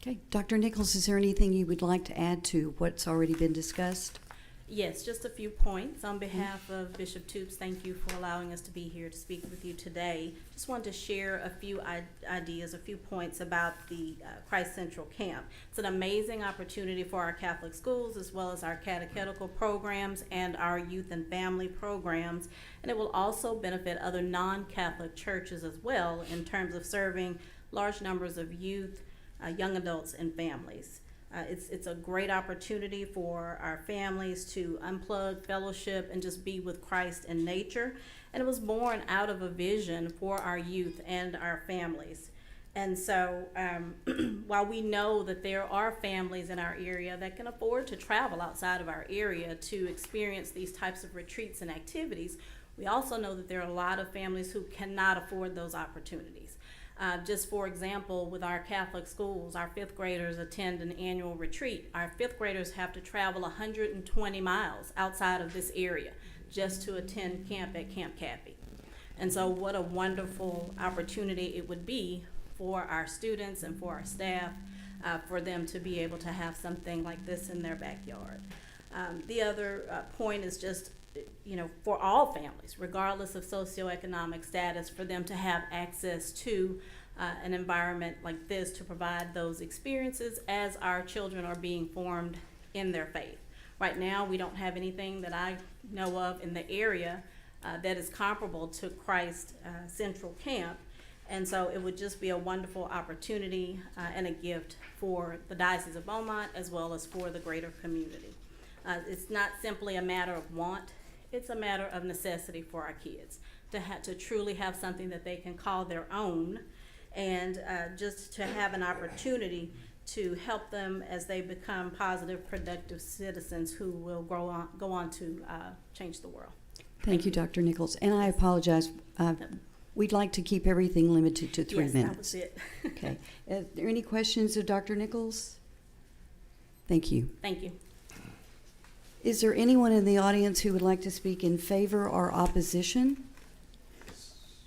Okay, Dr. Nichols, is there anything you would like to add to what's already been discussed? Yes, just a few points. On behalf of Bishop Toops, thank you for allowing us to be here to speak with you today. Just wanted to share a few ideas, a few points about the Christ Central Camp. It's an amazing opportunity for our Catholic schools as well as our catechetical programs and our youth and family programs. And it will also benefit other non-Catholic churches as well in terms of serving large numbers of youth, young adults, and families. It's a great opportunity for our families to unplug, fellowship, and just be with Christ in nature. And it was born out of a vision for our youth and our families. And so while we know that there are families in our area that can afford to travel outside of our area to experience these types of retreats and activities, we also know that there are a lot of families who cannot afford those opportunities. Just for example, with our Catholic schools, our fifth graders attend an annual retreat. Our fifth graders have to travel 120 miles outside of this area just to attend camp at Camp Cappy. And so what a wonderful opportunity it would be for our students and for our staff, for them to be able to have something like this in their backyard. The other point is just, for all families, regardless of socioeconomic status, for them to have access to an environment like this to provide those experiences as our children are being formed in their faith. Right now, we don't have anything that I know of in the area that is comparable to Christ Central Camp. And so it would just be a wonderful opportunity and a gift for the Diocese of Beaumont as well as for the greater community. It's not simply a matter of want, it's a matter of necessity for our kids to truly have something that they can call their own, and just to have an opportunity to help them as they become positive, productive citizens who will go on to change the world. Thank you, Dr. Nichols. And I apologize. We'd like to keep everything limited to 3 Yes, minutes. that was it. Okay. Are there any questions of Dr. Nichols? Thank you. Thank you. Is there anyone in the audience who would like to speak in favor or opposition?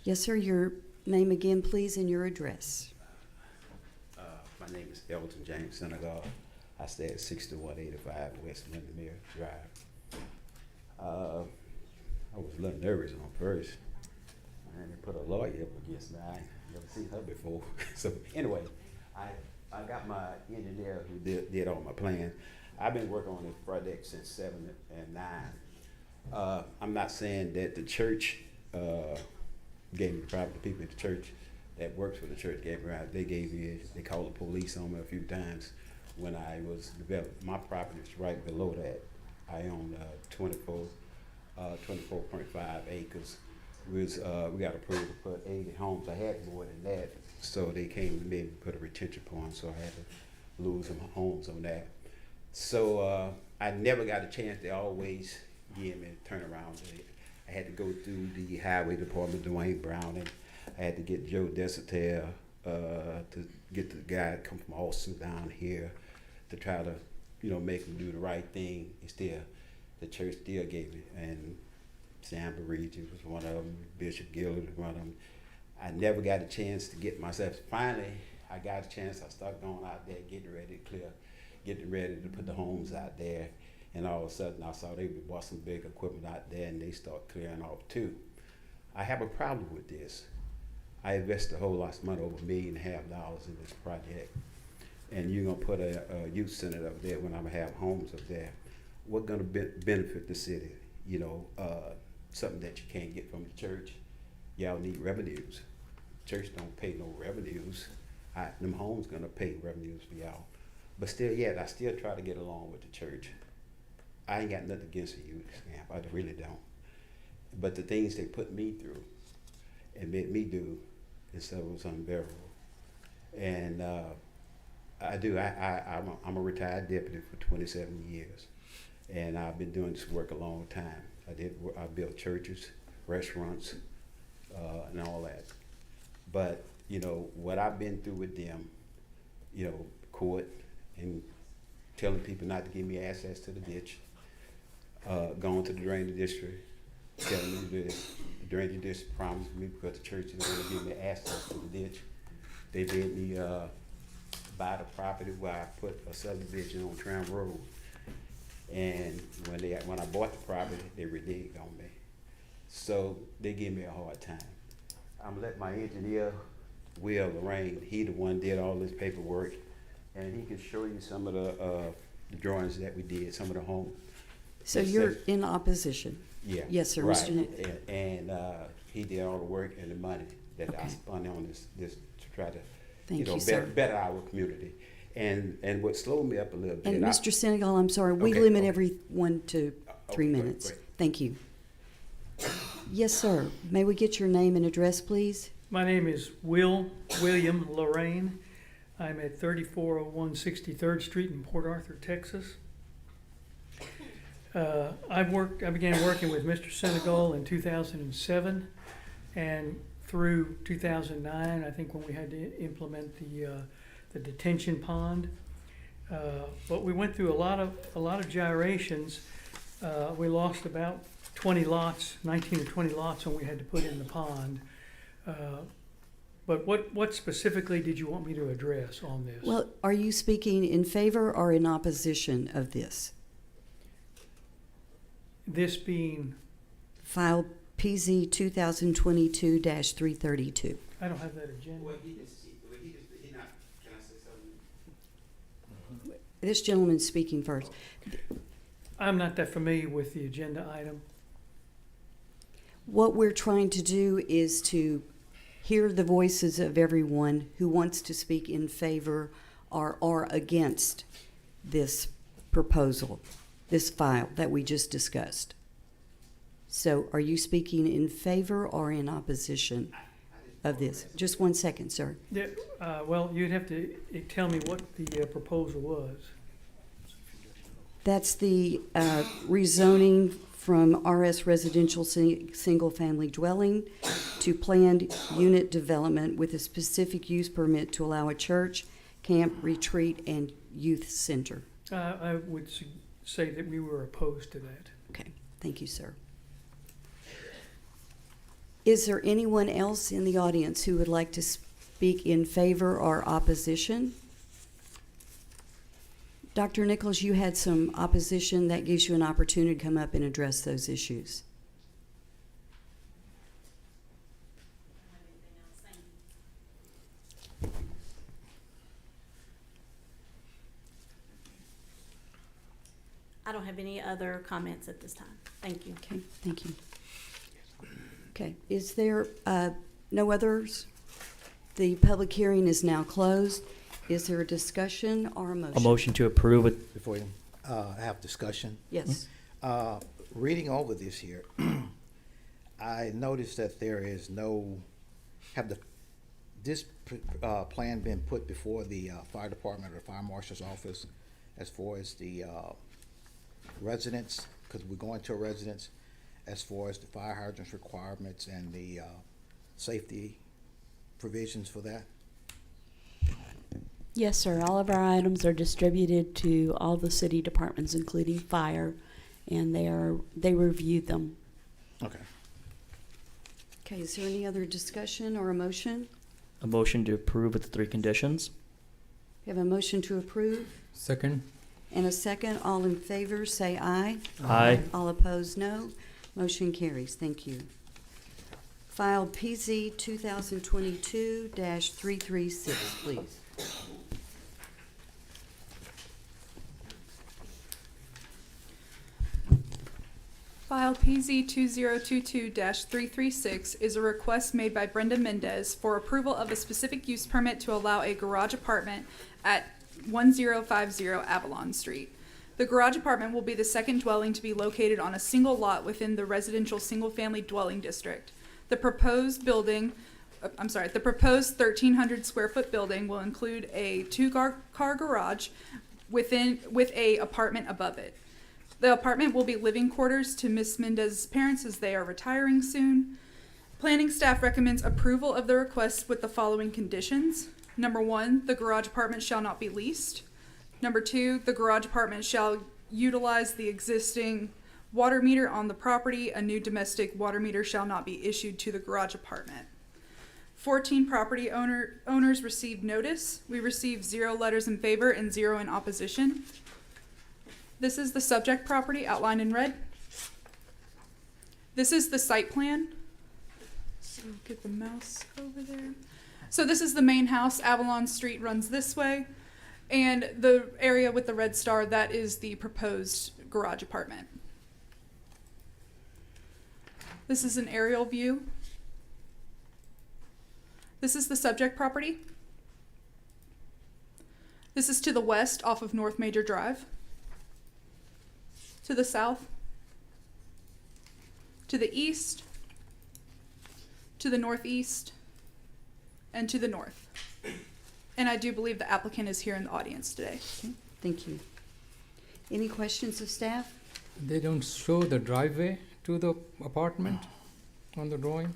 Yes, sir. Your name again, please, and your address. My name is Elton James Senegal. I stay at 6185 West Windermere Drive. I was a little nervous on first. And they put a lawyer up against me. I ain't never seen her before. So anyway, I got my engineer who did all my plans. I've been working on this project since 7 and 9. I'm not saying that the church gave me the problem. The people at the church that works for the church gave me right. They called the police on me a few times when I was developing. My property is right below that. I own 24.5 acres. We got approved to put 80 homes. I had more than that, so they came to me and put a retention pond, so I had to lose some homes on that. So I never got a chance. They always give me a turnaround. I had to go through the highway department, Dwayne Brown, and I had to get Joe Desater, to get the guy to come from Austin down here to try to, you know, make him do the right thing. And still, the church still gave me, and Sam Barigi was one of them, Bishop Gillard was one of them. I never got a chance to get myself. Finally, I got a chance. I started going out there, getting ready to clear, getting ready to put the homes out there. And all of a sudden, I saw they bought some big equipment out there, and they start clearing off too. I have a problem with this. I invested a whole lot of money, over $1.5 million in this project. And you're gonna put a youth center up there when I'm gonna have homes up there. What's gonna benefit the city? You know, something that you can't get from the church. Y'all need revenues. Church don't pay no revenues. Them homes gonna pay revenues for y'all. But still, yeah, I still try to get along with the church. I ain't got nothing against the youth camp, I really don't. But the things they put me through and made me do, it was unbearable. And I'm a retired deputy for 27 years. And I've been doing this work a long time. I built churches, restaurants, and all that. But, you know, what I've been through with them, you know, court and telling people not to give me access to the ditch, going to the drainage district, telling me the drainage district promised me because the church is going to give me access to the ditch. They made me buy the property where I put a subdivision on Tram Road. And when I bought the property, they reneged on me. So they gave me a hard time. I'm gonna let my engineer, Will Lorraine, he the one did all this paperwork, and he can show you some of the drawings that we did, some of the home. So you're in opposition? Yeah. Yes, sir, Right. Mr. Nick. And he did all the work and the money that I spent on this to try to, Thank you know, you, sir. better our community. And what slowed me up a little bit. And Mr. Senegal, I'm sorry, we Okay, limit okay. everyone to 3 great, minutes. great. Thank you. Yes, sir. May we get your name and address, please? My name is William Lorraine. I'm at 3401 63rd Street in Port Arthur, Texas. I began working with Mr. Senegal in 2007, and through 2009, I think when we had to implement the detention pond. But we went through a lot of gyrations. We lost about 20 lots, 19 or 20 lots when we had to put in the pond. But what specifically did you want me to address on this? Well, are you speaking in favor or in opposition of this? This being? File PZ 2022-332. I don't have that agenda. This gentleman's speaking first. I'm not that familiar with the agenda item. What we're trying to do is to hear the voices of everyone who wants to speak in favor or against this proposal, this file that we just discussed. So are you speaking in favor or in opposition of this? Just 1 second, sir. Yeah, well, you'd have to tell me what the proposal was. That's the rezoning from RS residential single-family dwelling to planned unit development with a specific use permit to allow a church, camp, retreat, and youth center. I would say that we were opposed to that. Okay, thank you, sir. Is there anyone else in the audience who would like to speak in favor or opposition? Dr. Nichols, you had some opposition. That gives you an opportunity to come up and address those issues. I don't have any other comments at this time. Thank you. Okay, thank you. Okay, is there no others? The public hearing is now closed. Is there a discussion or a motion? A motion to approve it. Before you have discussion. Yes. Reading over this here, I noticed that there is this plan been put before the fire department or fire marshal's office as far as the residents, because we're going to a residence, as far as the fire hydrants requirements and the safety provisions for that? Yes, sir. All of our items are distributed to all the city departments, including fire, and they review them. Okay. Okay, is there any other discussion or a motion? A motion to approve with the 3 conditions. We have a motion to approve Second. and a second. All in favor, say aye. Aye. All opposed, no. Motion carries. Thank you. File PZ 2022-336, please. File PZ 2022-336 is a request made by Brenda Mendez for approval of a specific use permit to allow a garage apartment at 1050 Avalon Street. The garage apartment will be the second dwelling to be located on a single lot within the residential single-family dwelling district. The proposed 1,300 square foot building will include a 2-car garage with a apartment above it. The apartment will be living quarters to Ms. Mendez's parents as they are retiring soon. Planning staff recommends approval of the request with the following conditions. Number 1, the garage apartment shall not be leased. Number 2, the garage apartment shall utilize the existing water meter on the property. A new domestic water meter shall not be issued to the garage apartment. 14 property owners received notice. We received 0 letters in favor and 0 in opposition. This is the subject property outlined in red. This is the site plan. So get the mouse over there. So this is the main house. Avalon Street runs this way. And the area with the red star, that is the proposed garage apartment. This is an aerial view. This is the subject property. This is to the west off of North Major Drive. To the south, to the east, to the northeast, and to the north. And I do believe the applicant is here in the audience today. Okay, thank you. Any questions of staff? They don't show the driveway to the apartment on the drawing?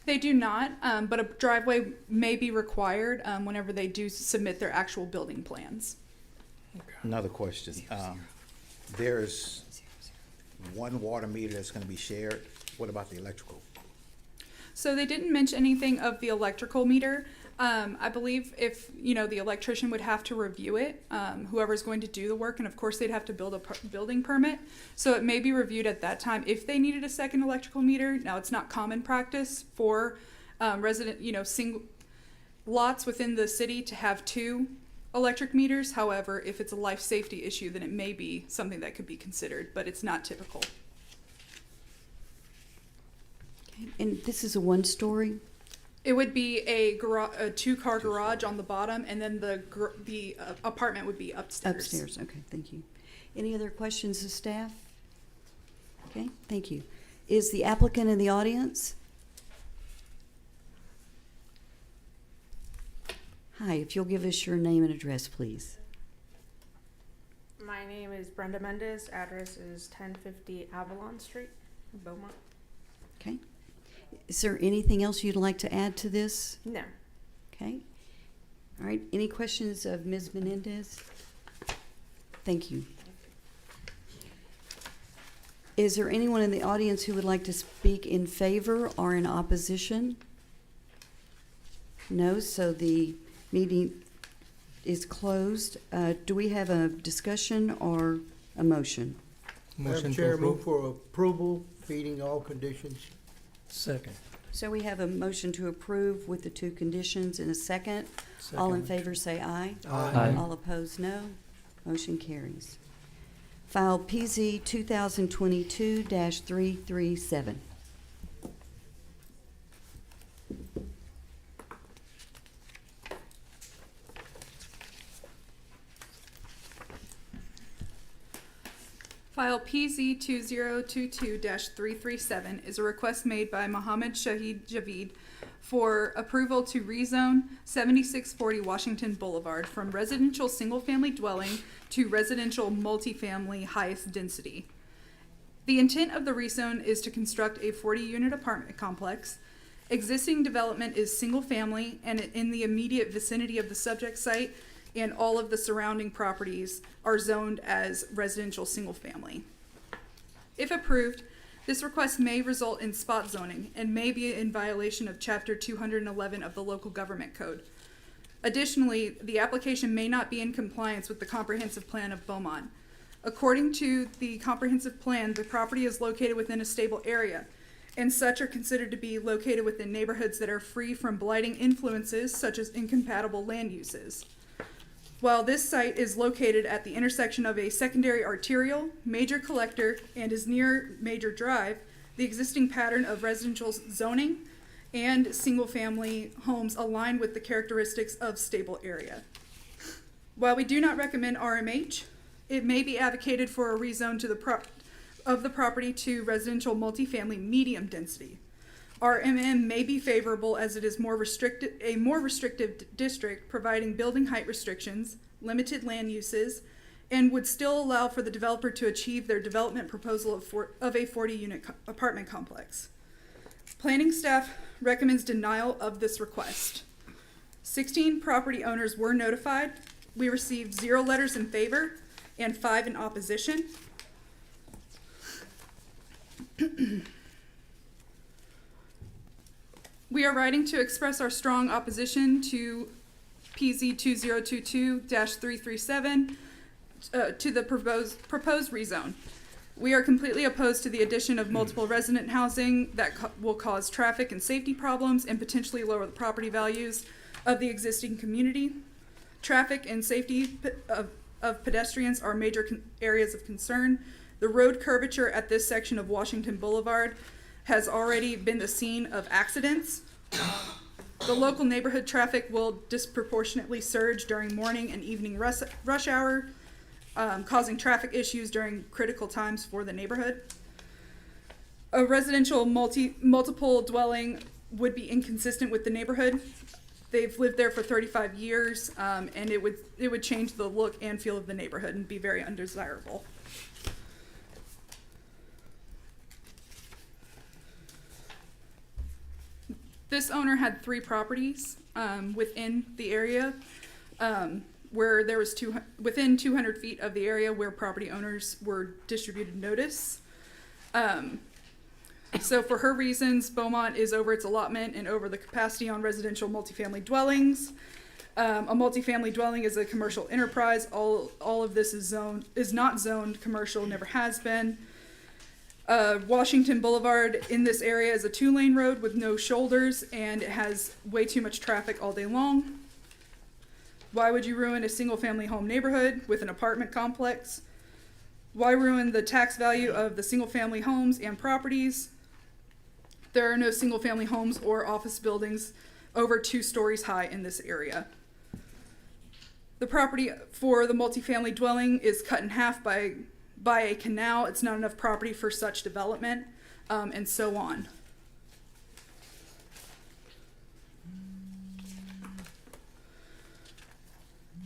They do not, but a driveway may be required whenever they do submit their actual building plans. Another question. There's one water meter that's gonna be shared. What about the electrical? So they didn't mention anything of the electrical meter. I believe if, the electrician would have to review it, whoever's going to do the work, and of course they'd have to build a building permit. So it may be reviewed at that time if they needed a second electrical meter. Now, it's not common practice for single lots within the city to have 2 electric meters. However, if it's a life safety issue, then it may be something that could be considered, but it's not typical. Okay, and this is a 1-story? It would be a 2-car garage on the bottom, and then the apartment would be upstairs. Upstairs, okay, thank you. Any other questions of staff? Okay, thank you. Is the applicant in the audience? Hi, if you'll give us your name and address, please. My name is Brenda Mendez. Address is 1050 Avalon Street, Beaumont. Okay. Is there anything else you'd like to add to this? No. Okay. All right, any questions of Ms. Menendez? Thank you. Is there anyone in the audience who would like to speak in favor or in opposition? No, so the meeting is closed. Do we have a discussion or a motion? Madam Chair, move for approval, meeting all conditions. Second. So we have a motion to approve with the 2 conditions in a second. All in favor say aye. Aye. All opposed, no. Motion carries. File PZ 2022-337. File PZ 2022-337 is a request made by Mohammed Shahid Javid for approval to rezone 7640 Washington Boulevard from residential single-family dwelling to residential multifamily highest density. The intent of the rezone is to construct a 40-unit apartment complex. Existing development is single-family and in the immediate vicinity of the subject site, and all of the surrounding properties are zoned as residential single-family. If approved, this request may result in spot zoning and may be in violation of Chapter 211 of the Local Government Code. Additionally, the application may not be in compliance with the Comprehensive Plan of Beaumont. According to the Comprehensive Plan, the property is located within a stable area, and such are considered to be located within neighborhoods that are free from blighting influences such as incompatible land uses. While this site is located at the intersection of a secondary arterial, major collector, and is near Major Drive, the existing pattern of residential zoning and single-family homes align with the characteristics of stable area. While we do not recommend RMH, it may be advocated for a rezone to the property to residential multifamily medium density. RMM may be favorable as it is a more restrictive district, providing building height restrictions, limited land uses, and would still allow for the developer to achieve their development proposal of a 40-unit apartment complex. Planning staff recommends denial of this request. 16 property owners were notified. We received 0 letters in favor and 5 in opposition. We are writing to express our strong opposition to PZ 2022-337 to the proposed rezone. We are completely opposed to the addition of multiple resident housing that will cause traffic and safety problems and potentially lower the property values of the existing community. Traffic and safety of pedestrians are major areas of concern. The road curvature at this section of Washington Boulevard has already been the scene of accidents. The local neighborhood traffic will disproportionately surge during morning and evening rush hour, causing traffic issues during critical times for the neighborhood. A residential multiple dwelling would be inconsistent with the neighborhood. They've lived there for 35 years, and it would change the look and feel of the neighborhood and be very undesirable. This owner had 3 properties within the area, where there was within 200 feet of the area where property owners were distributed notice. So for her reasons, Beaumont is over its allotment and over the capacity on residential multifamily dwellings. A multifamily dwelling is a commercial enterprise. All of this is not zoned commercial, never has been. Washington Boulevard in this area is a 2-lane road with no shoulders, and it has way too much traffic all day long. Why would you ruin a single-family home neighborhood with an apartment complex? Why ruin the tax value of the single-family homes and properties? There are no single-family homes or office buildings over 2 stories high in this area. The property for the multifamily dwelling is cut in half by a canal. It's not enough property for such development, and so on.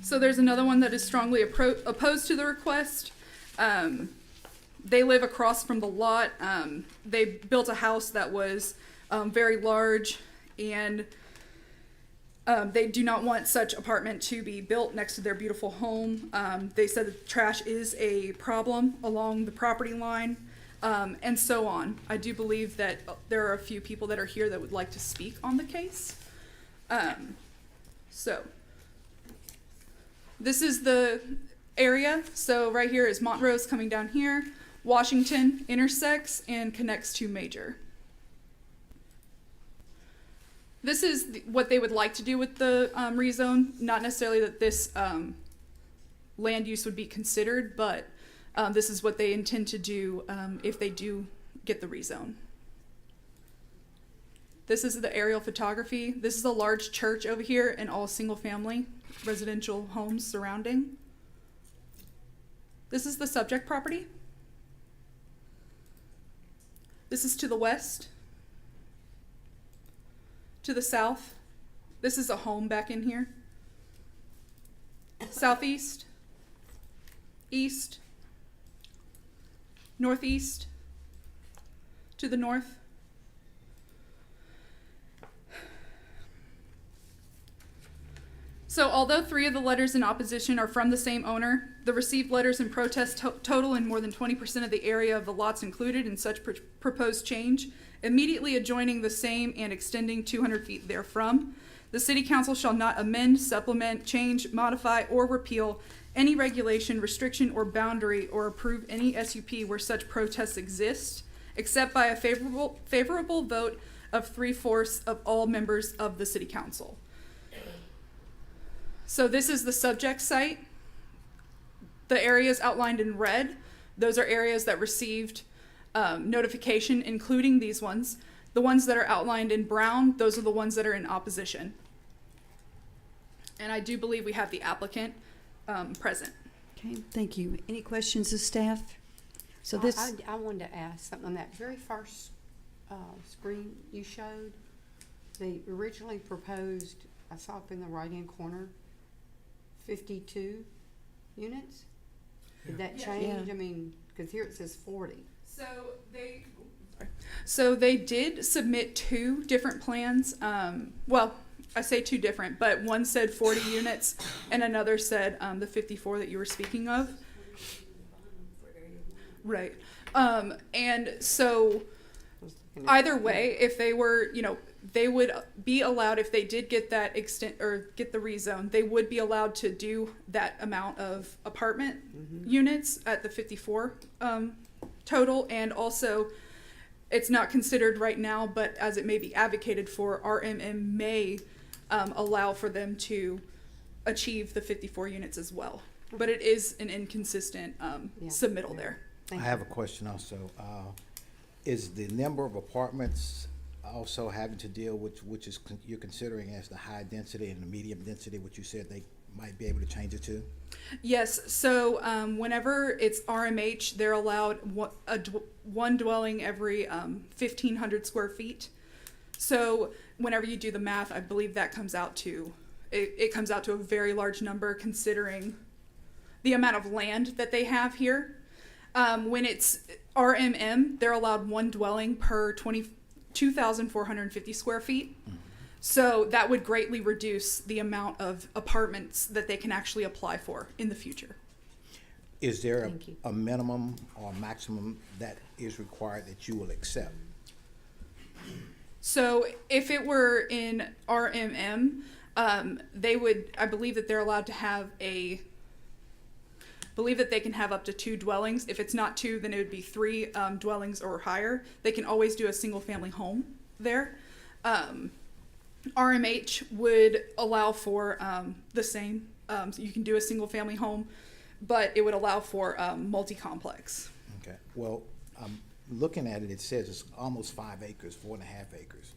So there's another one that is strongly opposed to the request. They live across from the lot. They built a house that was very large, and they do not want such apartment to be built next to their beautiful home. They said that trash is a problem along the property line, and so on. I do believe that there are a few people that are here that would like to speak on the case. So this is the area. So right here is Montrose coming down here. Washington intersects and connects to Major. This is what they would like to do with the rezone. Not necessarily that this land use would be considered, but this is what they intend to do if they do get the rezone. This is the aerial photography. This is a large church over here and all single-family residential homes surrounding. This is the subject property. This is to the west. to the south. This is a home back in here. Southeast, east, northeast, to the north. So although 3 of the letters in opposition are from the same owner, the received letters in protest total in more than 20% of the area of the lots included in such proposed change, immediately adjoining the same and extending 200 feet therefrom. The City Council shall not amend, supplement, change, modify, or repeal any regulation, restriction, or boundary, or approve any SUP where such protests exist, except by a favorable vote of 3/4 of all members of the City Council. So this is the subject site. The areas outlined in red, those are areas that received notification, including these ones. The ones that are outlined in brown, those are the ones that are in opposition. And I do believe we have the applicant present. Okay, thank you. Any questions of staff? So this, I wanted to ask something on that very first screen you showed. They originally proposed, I saw up in the right-hand corner, 52 units. Did that Yeah. change? Yeah. I mean, because here it says 40. So they did submit 2 different plans. Well, I say 2 different, but one said 40 units and another said the 54 that you were speaking of. Right. And so either way, if they were, they would be allowed, if they did get that extent or get the rezone, they would be allowed to do that amount of apartment units at the 54 total. And also, it's not considered right now, but as it may be advocated for, RMM may allow for them to achieve the 54 units as well. But it is an inconsistent submittal there. I have a question also. Is the number of apartments also having to deal with, which is you're considering as the high density and the medium density, which you said they might be able to change it to? Yes, so whenever it's RMH, they're allowed one dwelling every 1,500 square feet. So whenever you do the math, I believe that comes out to, it comes out to a very large number considering the amount of land that they have here. When it's RMM, they're allowed one dwelling per 2,450 square feet. So that would greatly reduce the amount of apartments that they can actually apply for in the future. Is there a minimum or maximum that is required that you will accept? So if it were in RMM, they would, I believe that they're allowed to have believe that they can have up to 2 dwellings. If it's not 2, then it would be 3 dwellings or higher. They can always do a single family home there. RMH would allow for the same. So you can do a single family home, but it would allow for multi-complex. Okay, well, looking at it, it says it's almost 5 acres, 4.5 acres.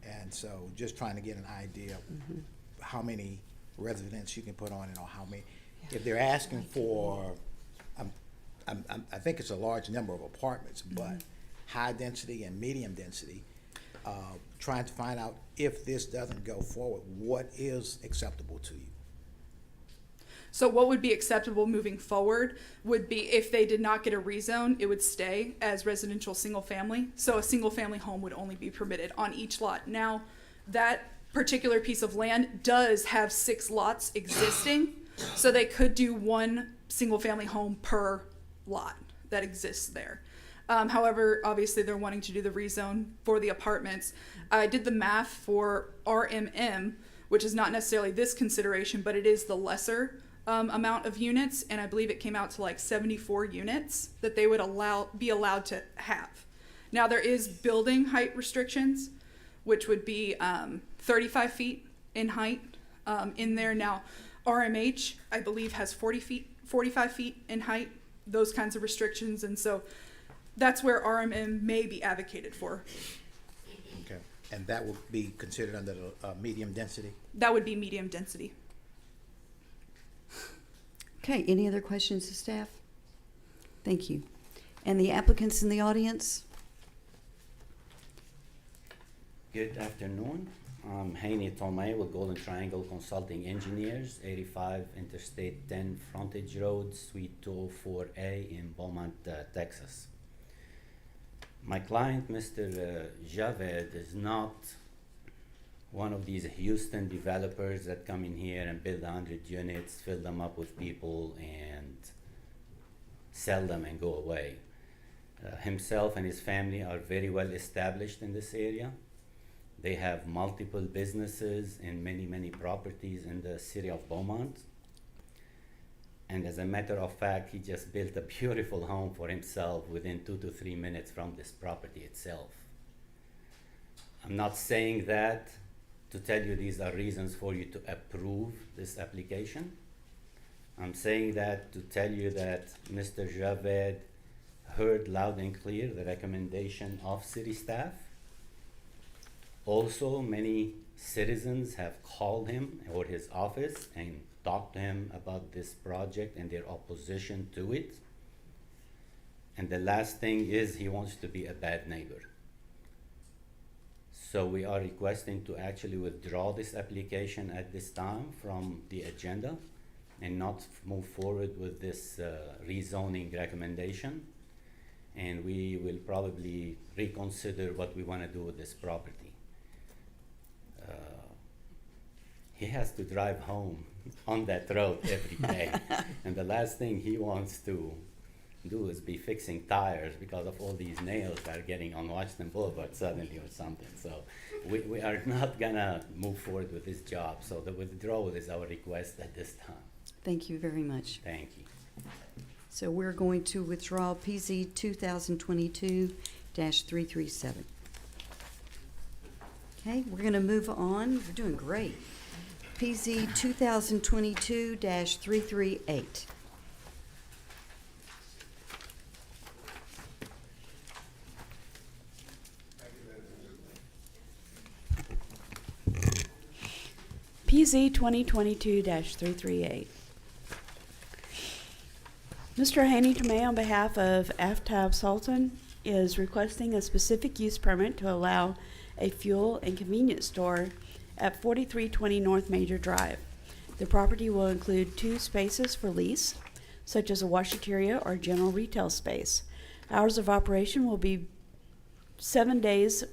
And so just trying to get an idea of how many residents you can put on it, or how many. If they're asking for, I think it's a large number of apartments, but high density and medium density, trying to find out if this doesn't go forward, what is acceptable to you? So what would be acceptable moving forward would be if they did not get a rezone, it would stay as residential single family. So a single family home would only be permitted on each lot. Now, that particular piece of land does have 6 lots existing, so they could do 1 single family home per lot that exists there. However, obviously they're wanting to do the rezone for the apartments. I did the math for RMM, which is not necessarily this consideration, but it is the lesser amount of units, and I believe it came out to like 74 units that they would be allowed to have. Now there is building height restrictions, which would be 35 feet in height in there. Now RMH, I believe, has 45 feet in height, those kinds of restrictions, and so that's where RMM may be advocated for. Okay, and that will be considered under the medium density? That would be medium density. okay, any other questions of staff? Thank you. And the applicants in the audience? Good afternoon. I'm Haney Tomei with Golden Triangle Consulting Engineers, 85 Interstate 10 Frontage Road, Suite 204A in Beaumont, Texas. My client, Mr. Javed, is not one of these Houston developers that come in here and build 100 units, fill them up with people, and sell them and go away. Himself and his family are very well established in this area. They have multiple businesses and many, many properties in the city of Beaumont. And as a matter of fact, he just built a beautiful home for himself within 2 to 3 minutes from this property itself. I'm not saying that to tell you these are reasons for you to approve this application. I'm saying that to tell you that Mr. Javed heard loud and clear the recommendation of city staff. Also, many citizens have called him or his office and talked to him about this project and their opposition to it. And the last thing is he wants to be a bad neighbor. So we are requesting to actually withdraw this application at this time from the agenda and not move forward with this rezoning recommendation. And we will probably reconsider what we want to do with this property. He has to drive home on that road every day. And the last thing he wants to do is be fixing tires because of all these nails that are getting on Washington Boulevard suddenly or something. So we are not gonna move forward with this job. So the withdrawal is our request at this time. Thank you very much. Thank you. So we're going to withdraw PZ 2022-337. Okay, we're going to move on. We're doing great. PZ 2022-338. PZ 2022-338. Mr. Haney Tomei, on behalf of Aftab Sultan, is requesting a specific use permit to allow a fuel and convenience store at 4320 North Major Drive. The property will include 2 spaces for lease, such as a washateria or general retail space. Hours of operation will be 7 days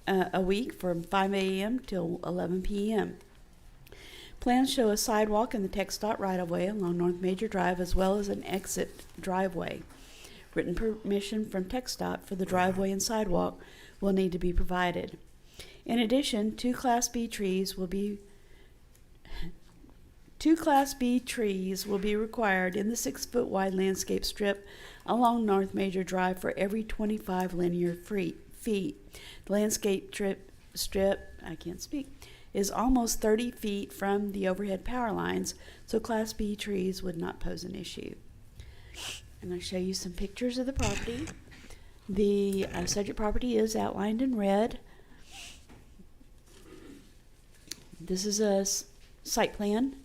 a week from 5 a.m. till 11 p.m. Plans show a sidewalk in the TxDOT right-of-way along North Major Drive as well as an exit driveway. Written permission from TxDOT for the driveway and sidewalk will need to be provided. In addition, 2 Class B trees will be required in the 6-foot wide landscape strip along North Major Drive for every 25 linear feet. The landscape strip, is almost 30 feet from the overhead power lines, so Class B trees would not pose an issue. I'm going to show you some pictures of the property. The subject property is outlined in red. This is a site plan,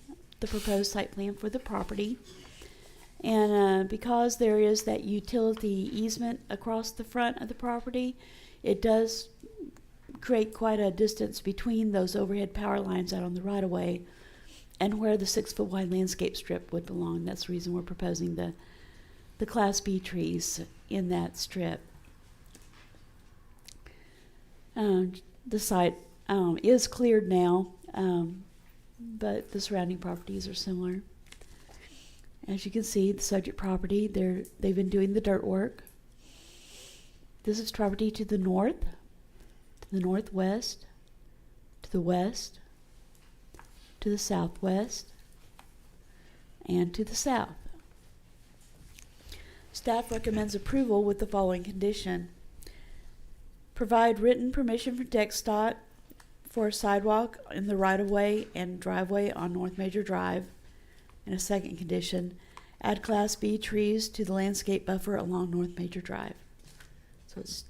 the proposed site plan for the property. And because there is that utility easement across the front of the property, it does create quite a distance between those overhead power lines out on the right-of-way and where the 6-foot wide landscape strip would belong. That's the reason we're proposing the Class B trees in that strip. The site is cleared now, but the surrounding properties are similar. As you can see, the subject property, they've been doing the dirt work. This is property to the north, to the northwest, to the west, to the southwest, and to the south. Staff recommends approval with the following condition. Provide written permission from TxDOT for a sidewalk in the right-of-way and driveway on North Major Drive. And a second condition, add Class B trees to the landscape buffer along North Major Drive. So it's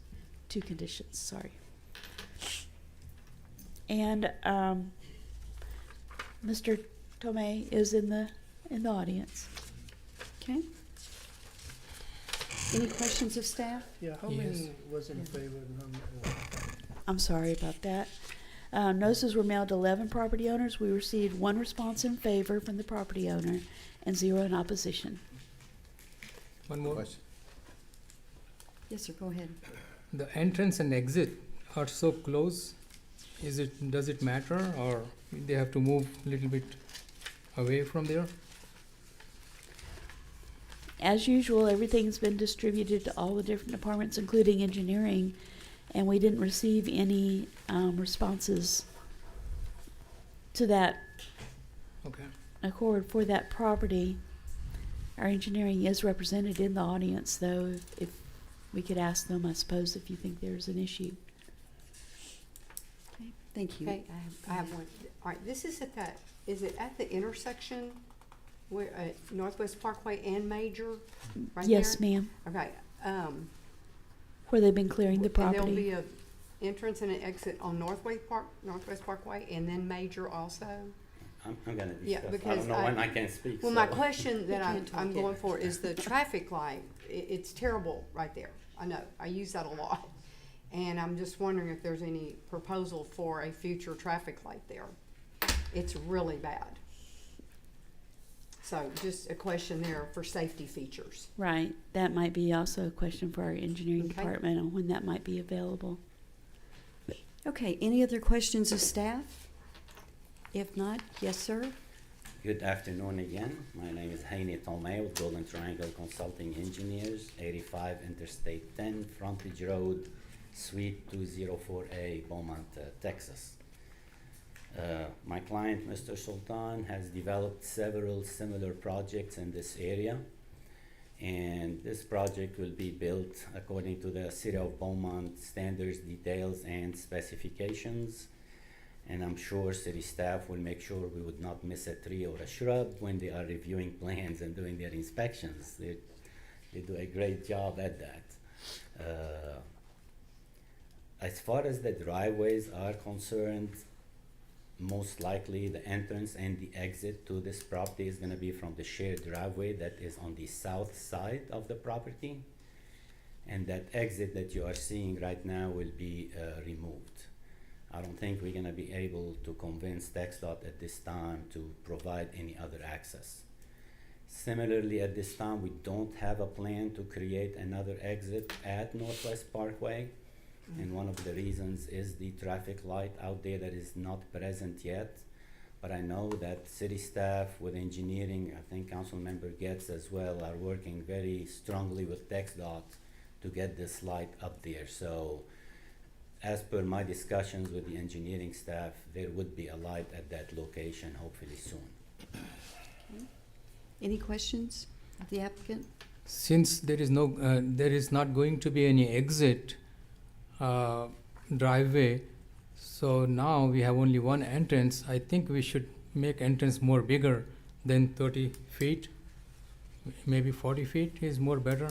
2 conditions, sorry. And Mr. Tomei is in the audience. Okay. Any questions of staff? Yeah, how many was in favor and how many? I'm sorry about that. Notices were mailed to 11 property owners. We received 1 response in favor from the property owner and 0 in opposition. One more. Question? Yes, sir, go ahead. The entrance and exit are so close. Does it matter, or they have to move a little bit away from there? As usual, everything's been distributed to all the different departments, including engineering, and we didn't receive any responses to that Okay. accord for that property. Our engineering is represented in the audience, though, if we could ask them, I suppose, if you think there's an issue. Okay, thank you. Okay, I have one. All right, this is is it at the intersection where, Northwest Parkway and Major? Right Yes, there? ma'am. Okay, Where they've been clearing the and there'll be property. a entrance and an exit on Northwest Parkway, and then Major also? I'm gonna Yeah, discuss, I because don't know when I can speak, Well, so. my question that You I'm can't talk I'm yet. going for is the traffic light. It's terrible right there. I know, I use that a lot. And I'm just wondering if there's any proposal for a future traffic light there. It's really bad. So just a question there for safety features. Right. That might be also a question for our engineering Okay. department on when that might be available. Okay, any other questions of staff? If not, yes, sir. Good afternoon again. My name is Heini Tomei with Golden Triangle Consulting Engineers, 85 Interstate 10, Frontage Road, Suite 204A, Beaumont, Texas. My client, Mr. Sultan, has developed several similar projects in this area, and this project will be built according to the City of Beaumont standards, details, and specifications. And I'm sure city staff will make sure we would not miss a tree or a shrub when they are reviewing plans and doing their inspections. They do a great job at that. As far as the driveways are concerned, most likely the entrance and the exit to this property is gonna be from the shared driveway that is on the south side of the property. And that exit that you are seeing right now will be removed. I don't think we're gonna be able to convince TxDOT at this time to provide any other access. Similarly, at this time, we don't have a plan to create another exit at Northwest Parkway. And one of the reasons is the traffic light out there that is not present yet. But I know that city staff with engineering, I think Councilmember Getz as well, are working very strongly with TxDOT to get this light up there. So as per my discussions with the engineering staff, there would be a light at that location hopefully soon. Any questions of the applicant? Since there is not going to be any exit driveway, so now we have only one entrance. I think we should make entrance more bigger than 30 feet. Maybe 40 feet is more better.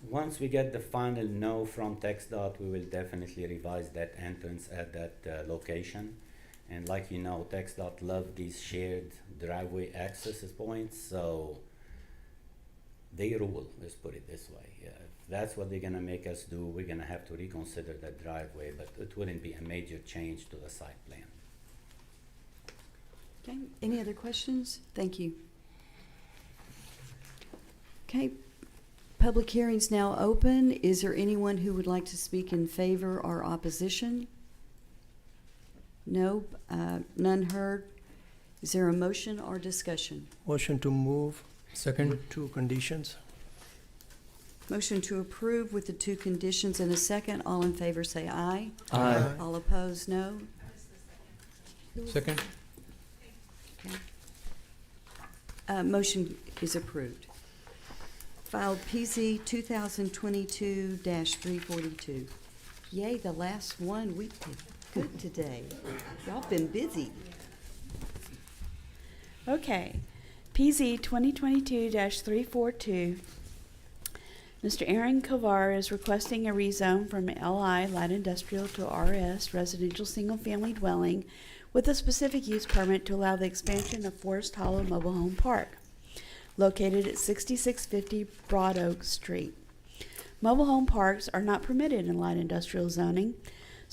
Once we get the final no from TxDOT, we will definitely revise that entrance at that location. And like you know, TxDOT love these shared driveway access points, so they rule, let's put it this way. Yeah, if that's what they're gonna make us do, we're gonna have to reconsider that driveway, but it wouldn't be a major change to the site plan. Okay, any other questions? Thank you. Okay, public hearing's now open. Is there anyone who would like to speak in favor or opposition? No, none heard. Is there a motion or discussion? Motion to move. Second. With 2 conditions. Motion to approve with the 2 conditions and a second. All in favor say aye. Aye. All opposed, no. Second. Okay. Motion is approved. Filed PZ 2022-342. Yay, the last one. We did good today. Y'all been busy. Okay. PZ 2022-342. Mr. Aaron Kovar is requesting a rezone from LI Light Industrial to RS Residential Single Family Dwelling with a specific use permit to allow the expansion of Forest Hollow Mobile Home Park, located at 6650 Broad Oak Street. Mobile home parks are not permitted in light industrial zoning,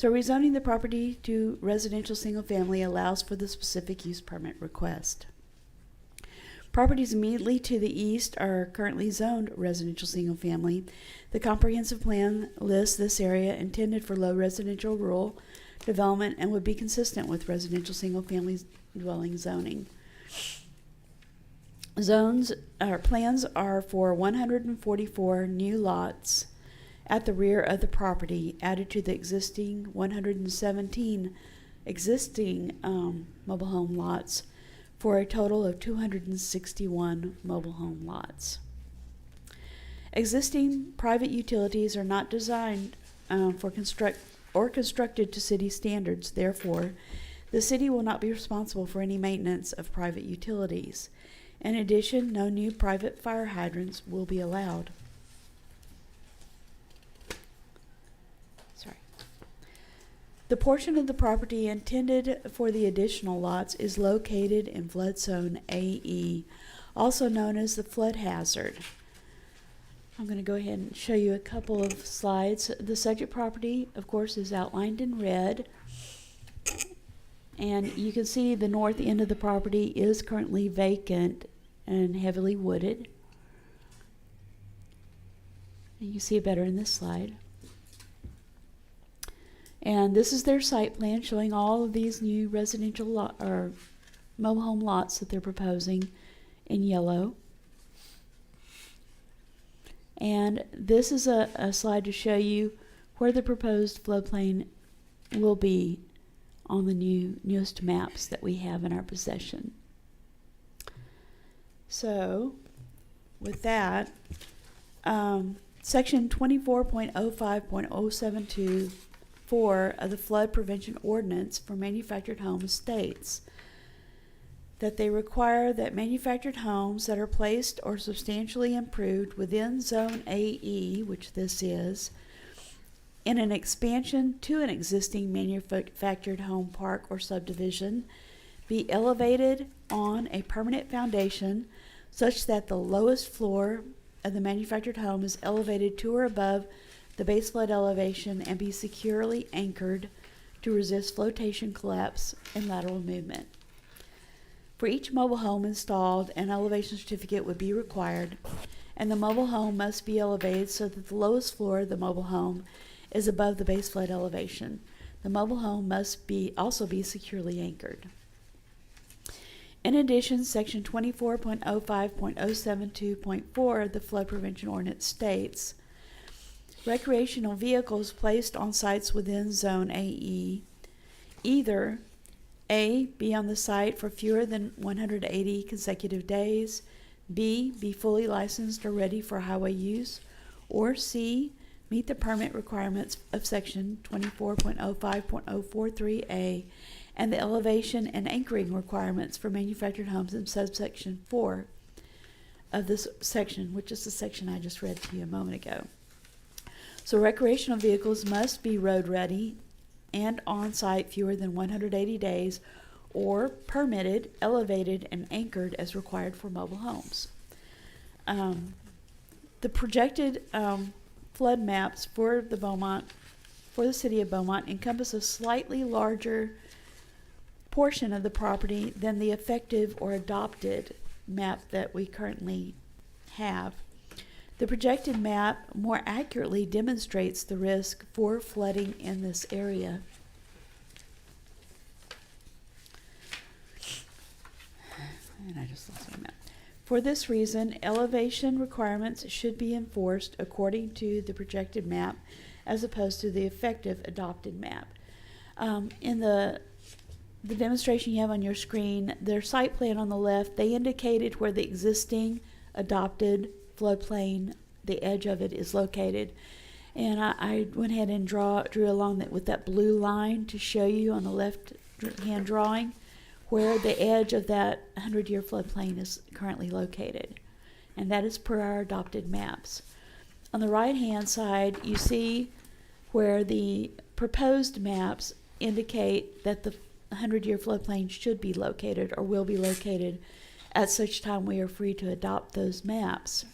So rezoning the property to residential single-family allows for the specific use permit request. Properties immediately to the east are currently zoned residential single-family. The comprehensive plan lists this area intended for low residential rural development and would be consistent with residential single-family dwelling zoning. Plans are for 144 new lots at the rear of the property, added to the existing 117 existing mobile home lots, for a total of 261 mobile home lots. Existing private utilities are not designed constructed to city standards. Therefore, the city will not be responsible for any maintenance of private utilities. In addition, no new private fire hydrants will be allowed. The portion of the property intended for the additional lots is located in flood zone AE, also known as the flood hazard. I'm going to go ahead and show you a couple of slides. The subject property, of course, is outlined in red. And you can see the north end of the property is currently vacant and heavily wooded. And you can see it better in this slide. And this is their site plan showing all of these new residential or mobile home lots that they're proposing in yellow. And this is a slide to show you where the proposed floodplain will be on the newest maps that we have in our possession. So, with that, Section 24.05.072 of the Flood Prevention Ordinance for manufactured homes states that they require that manufactured homes that are placed or substantially improved within Zone AE, which this is, in an expansion to an existing manufactured home park or subdivision, be elevated on a permanent foundation such that the lowest floor of the manufactured home is elevated to or above the base flood elevation and be securely anchored to resist flotation, collapse, and lateral movement. For each mobile home installed, an elevation certificate would be required, and the mobile home must be elevated so that the lowest floor of the mobile home is above the base flood elevation. The mobile home must also be securely anchored. In addition, Section 24.05.072.4 of the Flood Prevention Ordinance states recreational vehicles placed on sites within Zone AE either A, be on the site for fewer than 180 consecutive days, B, be fully licensed or ready for highway use, or C, meet the permit requirements of Section 24.05.043A and the elevation and anchoring requirements for manufactured homes in subsection 4 of this section, which is the section I just read to you a moment ago. So recreational vehicles must be road ready and on site fewer than 180 days or permitted, elevated, and anchored as required for mobile homes. The projected flood maps for the city of Beaumont encompass a slightly larger portion of the property than the effective or adopted map that we currently have. The projected map more accurately demonstrates the risk for flooding in this area. And I just lost my map. For this reason, elevation requirements should be enforced according to the projected map as opposed to the effective adopted map. In the demonstration you have on your screen, their site plan on the left, they indicated where the existing adopted floodplain, the edge of it, is located. And I went ahead and drew along that with that blue line to show you on the left hand drawing where the edge of that 100-year floodplain is currently located. And that is per our adopted maps. On the right hand side, you see where the proposed maps indicate that the 100-year floodplain should be located or will be located at such time we are free to adopt those maps.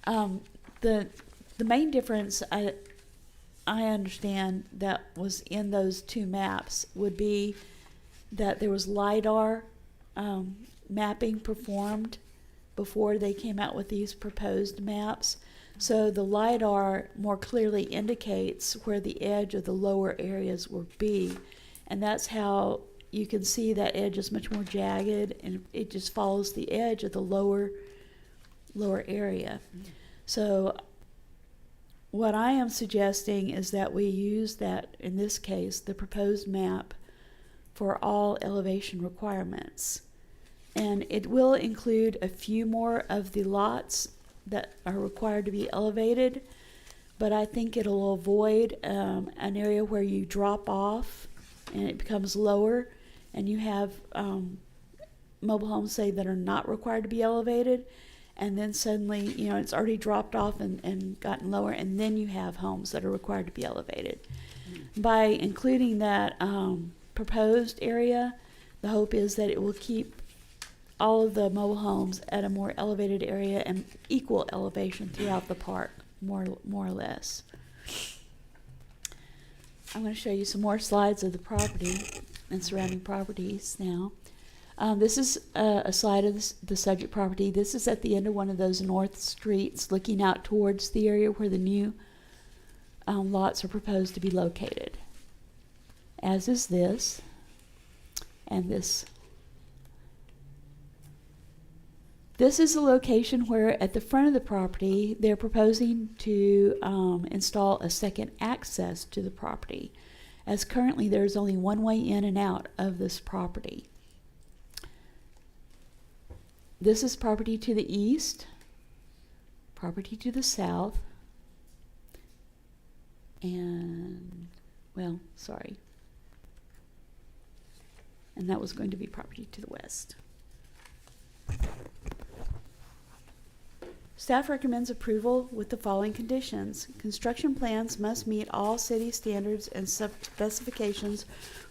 The main difference I understand that was in those two maps would be that there was LiDAR mapping performed before they came out with these proposed maps. So the LiDAR more clearly indicates where the edge of the lower areas will be. And that's how you can see that edge is much more jagged, and it just follows the edge of the lower area. So what I am suggesting is that we use that, in this case, the proposed map for all elevation requirements. And it will include a few more of the lots that are required to be elevated, but I think it'll avoid an area where you drop off and it becomes lower, and you have mobile homes, say, that are not required to be elevated, and then suddenly, it's already dropped off and gotten lower, and then you have homes that are required to be elevated. By including that proposed area, the hope is that it will keep all of the mobile homes at a more elevated area and equal elevation throughout the park, more or less. I'm going to show you some more slides of the property and surrounding properties now. This is a slide of the subject property. This is at the end of one of those north streets looking out towards the area where the new lots are proposed to be located, as is this and this. This is a location where at the front of the property they're proposing to install a second access to the property, as currently there's only one way in and out of this property. This is property to the east, property to the south, and, and that was going to be property to the west. Staff recommends approval with the following conditions. Construction plans must meet all city standards and specifications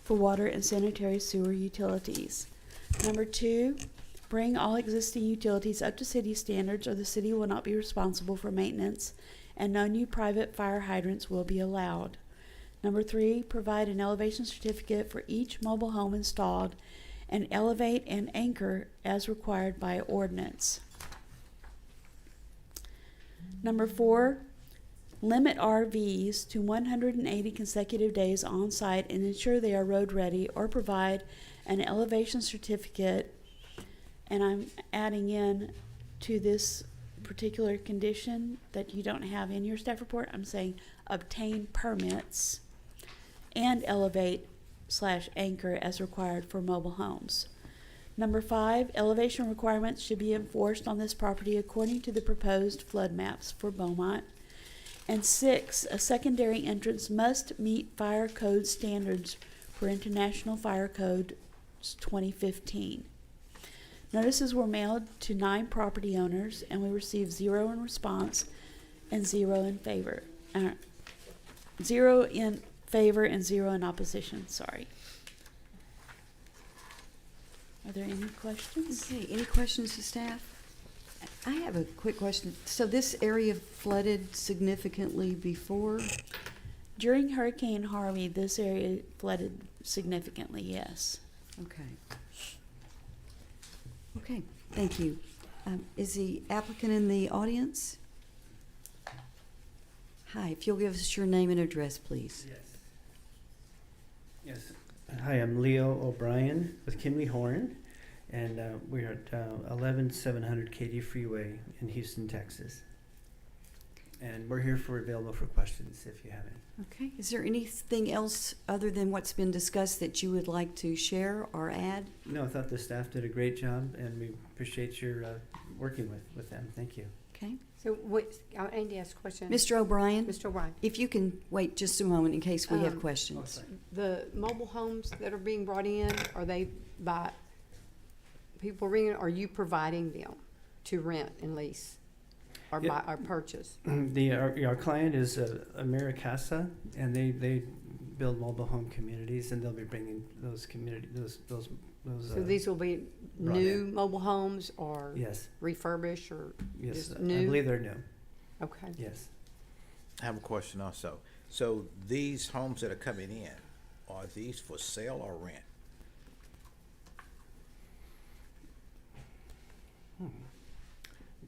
for water and sanitary sewer utilities. Number 2, bring all existing utilities up to city standards, or the city will not be responsible for maintenance, and no new private fire hydrants will be allowed. Number 3, provide an elevation certificate for each mobile home installed, and elevate and anchor as required by ordinance. Number 4, limit RVs to 180 consecutive days on site and ensure they are road ready, or provide an elevation certificate. And I'm adding in to this particular condition that you don't have in your staff report, I'm saying obtain permits and elevate/anchor as required for mobile homes. Number 5, elevation requirements should be enforced on this property according to the proposed flood maps for Beaumont. And 6, a secondary entrance must meet fire code standards for International Fire Code 2015. Notices were mailed to 9 property owners, and we received 0 in response and 0 in favor. 0 in favor and 0 in opposition, sorry. Are there any questions? Okay, any questions to staff? I have a quick question. So this area flooded significantly before? During Hurricane Harvey, this area flooded significantly, yes. Okay. Okay, thank you. Is the applicant in the audience? Hi, if you'll give us your name and address, please. Yes. Hi, I'm Leo O'Brien with Kimley Horn, and we're at 11700 Katy Freeway in Houston, Texas. And we're here available for questions if you have any. Okay. Is there anything else other than what's been discussed that you would like to share or add? No, I thought the staff did a great job, and we appreciate your working with them. Thank you. Okay. So what, Andy asked a question. Mr. O'Brien? Mr. O'Brien. If you can wait just a moment in case we have questions. The mobile homes that are being brought in, are they by people renting, or are you providing them to rent and lease or buy or purchase? Our client is Americasa, and they build mobile home communities, and they'll be bringing those those. So these will be new mobile homes, or yes, refurbished, or yes, just new? I believe they're new. Okay. Yes. I have a question also. So these homes that are coming in, are these for sale or rent?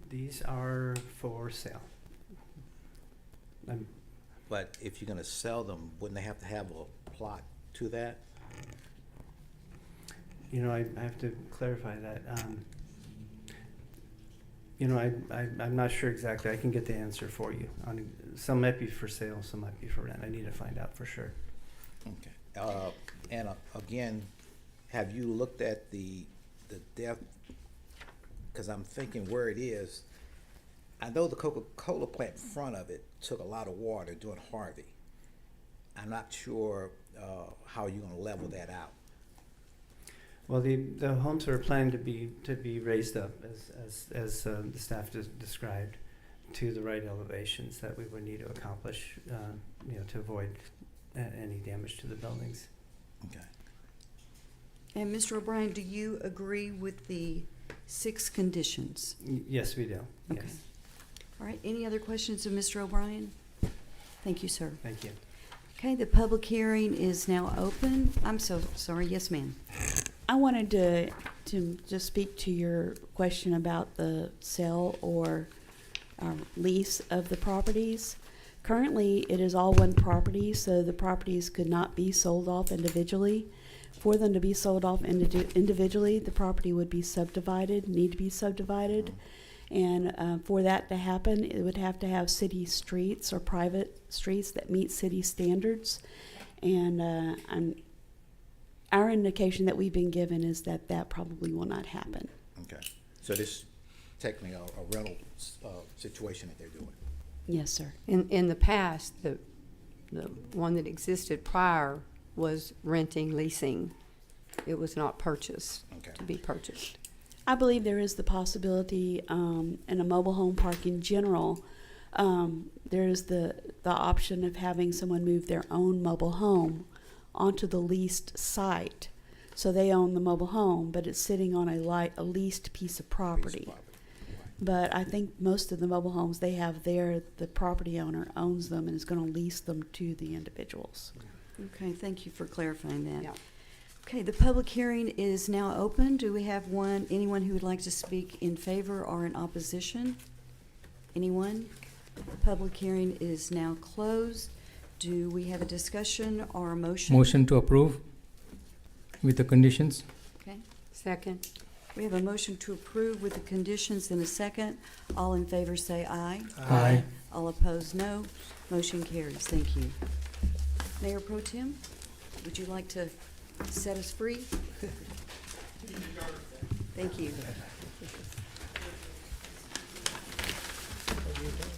These are for sale. But if you're gonna sell them, wouldn't they have to have a plot to that? You know, I have to clarify that. You know, I'm not sure exactly. I can get the answer for you. Some might be for sale, some might be for rent. I need to find out for sure. Okay. And again, have you looked at the depth? Because I'm thinking where it is. I know the Coca-Cola plant in front of it took a lot of water during Harvey. I'm not sure how you're gonna level that out. Well, the homes are planned to be raised up as the staff described to the right elevations that we would need to accomplish, you know, to avoid any damage to the buildings. Okay. And Mr. O'Brien, do you agree with the 6 conditions? Yes, we do. Okay. Yes. All right, any other questions of Mr. O'Brien? Thank you, sir. Thank you. Okay, the public hearing is now open. I'm so sorry. Yes, ma'am. I wanted to just speak to your question about the sale or lease of the properties. Currently, it is all one property, so the properties could not be sold off individually. For them to be sold off individually, the property would be subdivided, need to be subdivided. And for that to happen, it would have to have city streets or private streets that meet city standards. And our indication that we've been given is that that probably will not happen. Okay. So this is technically a rental situation that they're doing. Yes, sir. In the past, the one that existed prior was renting, leasing. It was not purchased, to be purchased. I believe there is the possibility in a mobile home park in general, there is the option of having someone move their own mobile home onto the leased site. So they own the mobile home, but it's sitting on a leased piece of property. But I think most of the mobile homes they have there, the property owner owns them and is going to lease them to the individuals. Okay, thank you for clarifying that. Yeah. Okay, the public hearing is now open. Do we have anyone who would like to speak in favor or in opposition? Anyone? Public hearing is now closed. Do we have a discussion or a motion? Motion to approve with the conditions. Okay. Second. We have a motion to approve with the conditions in a second. All in favor say aye. Aye. All opposed, no. Motion carries. Thank you. Mayor Pro Tem, would you like to set us free? Thank you. Are you done?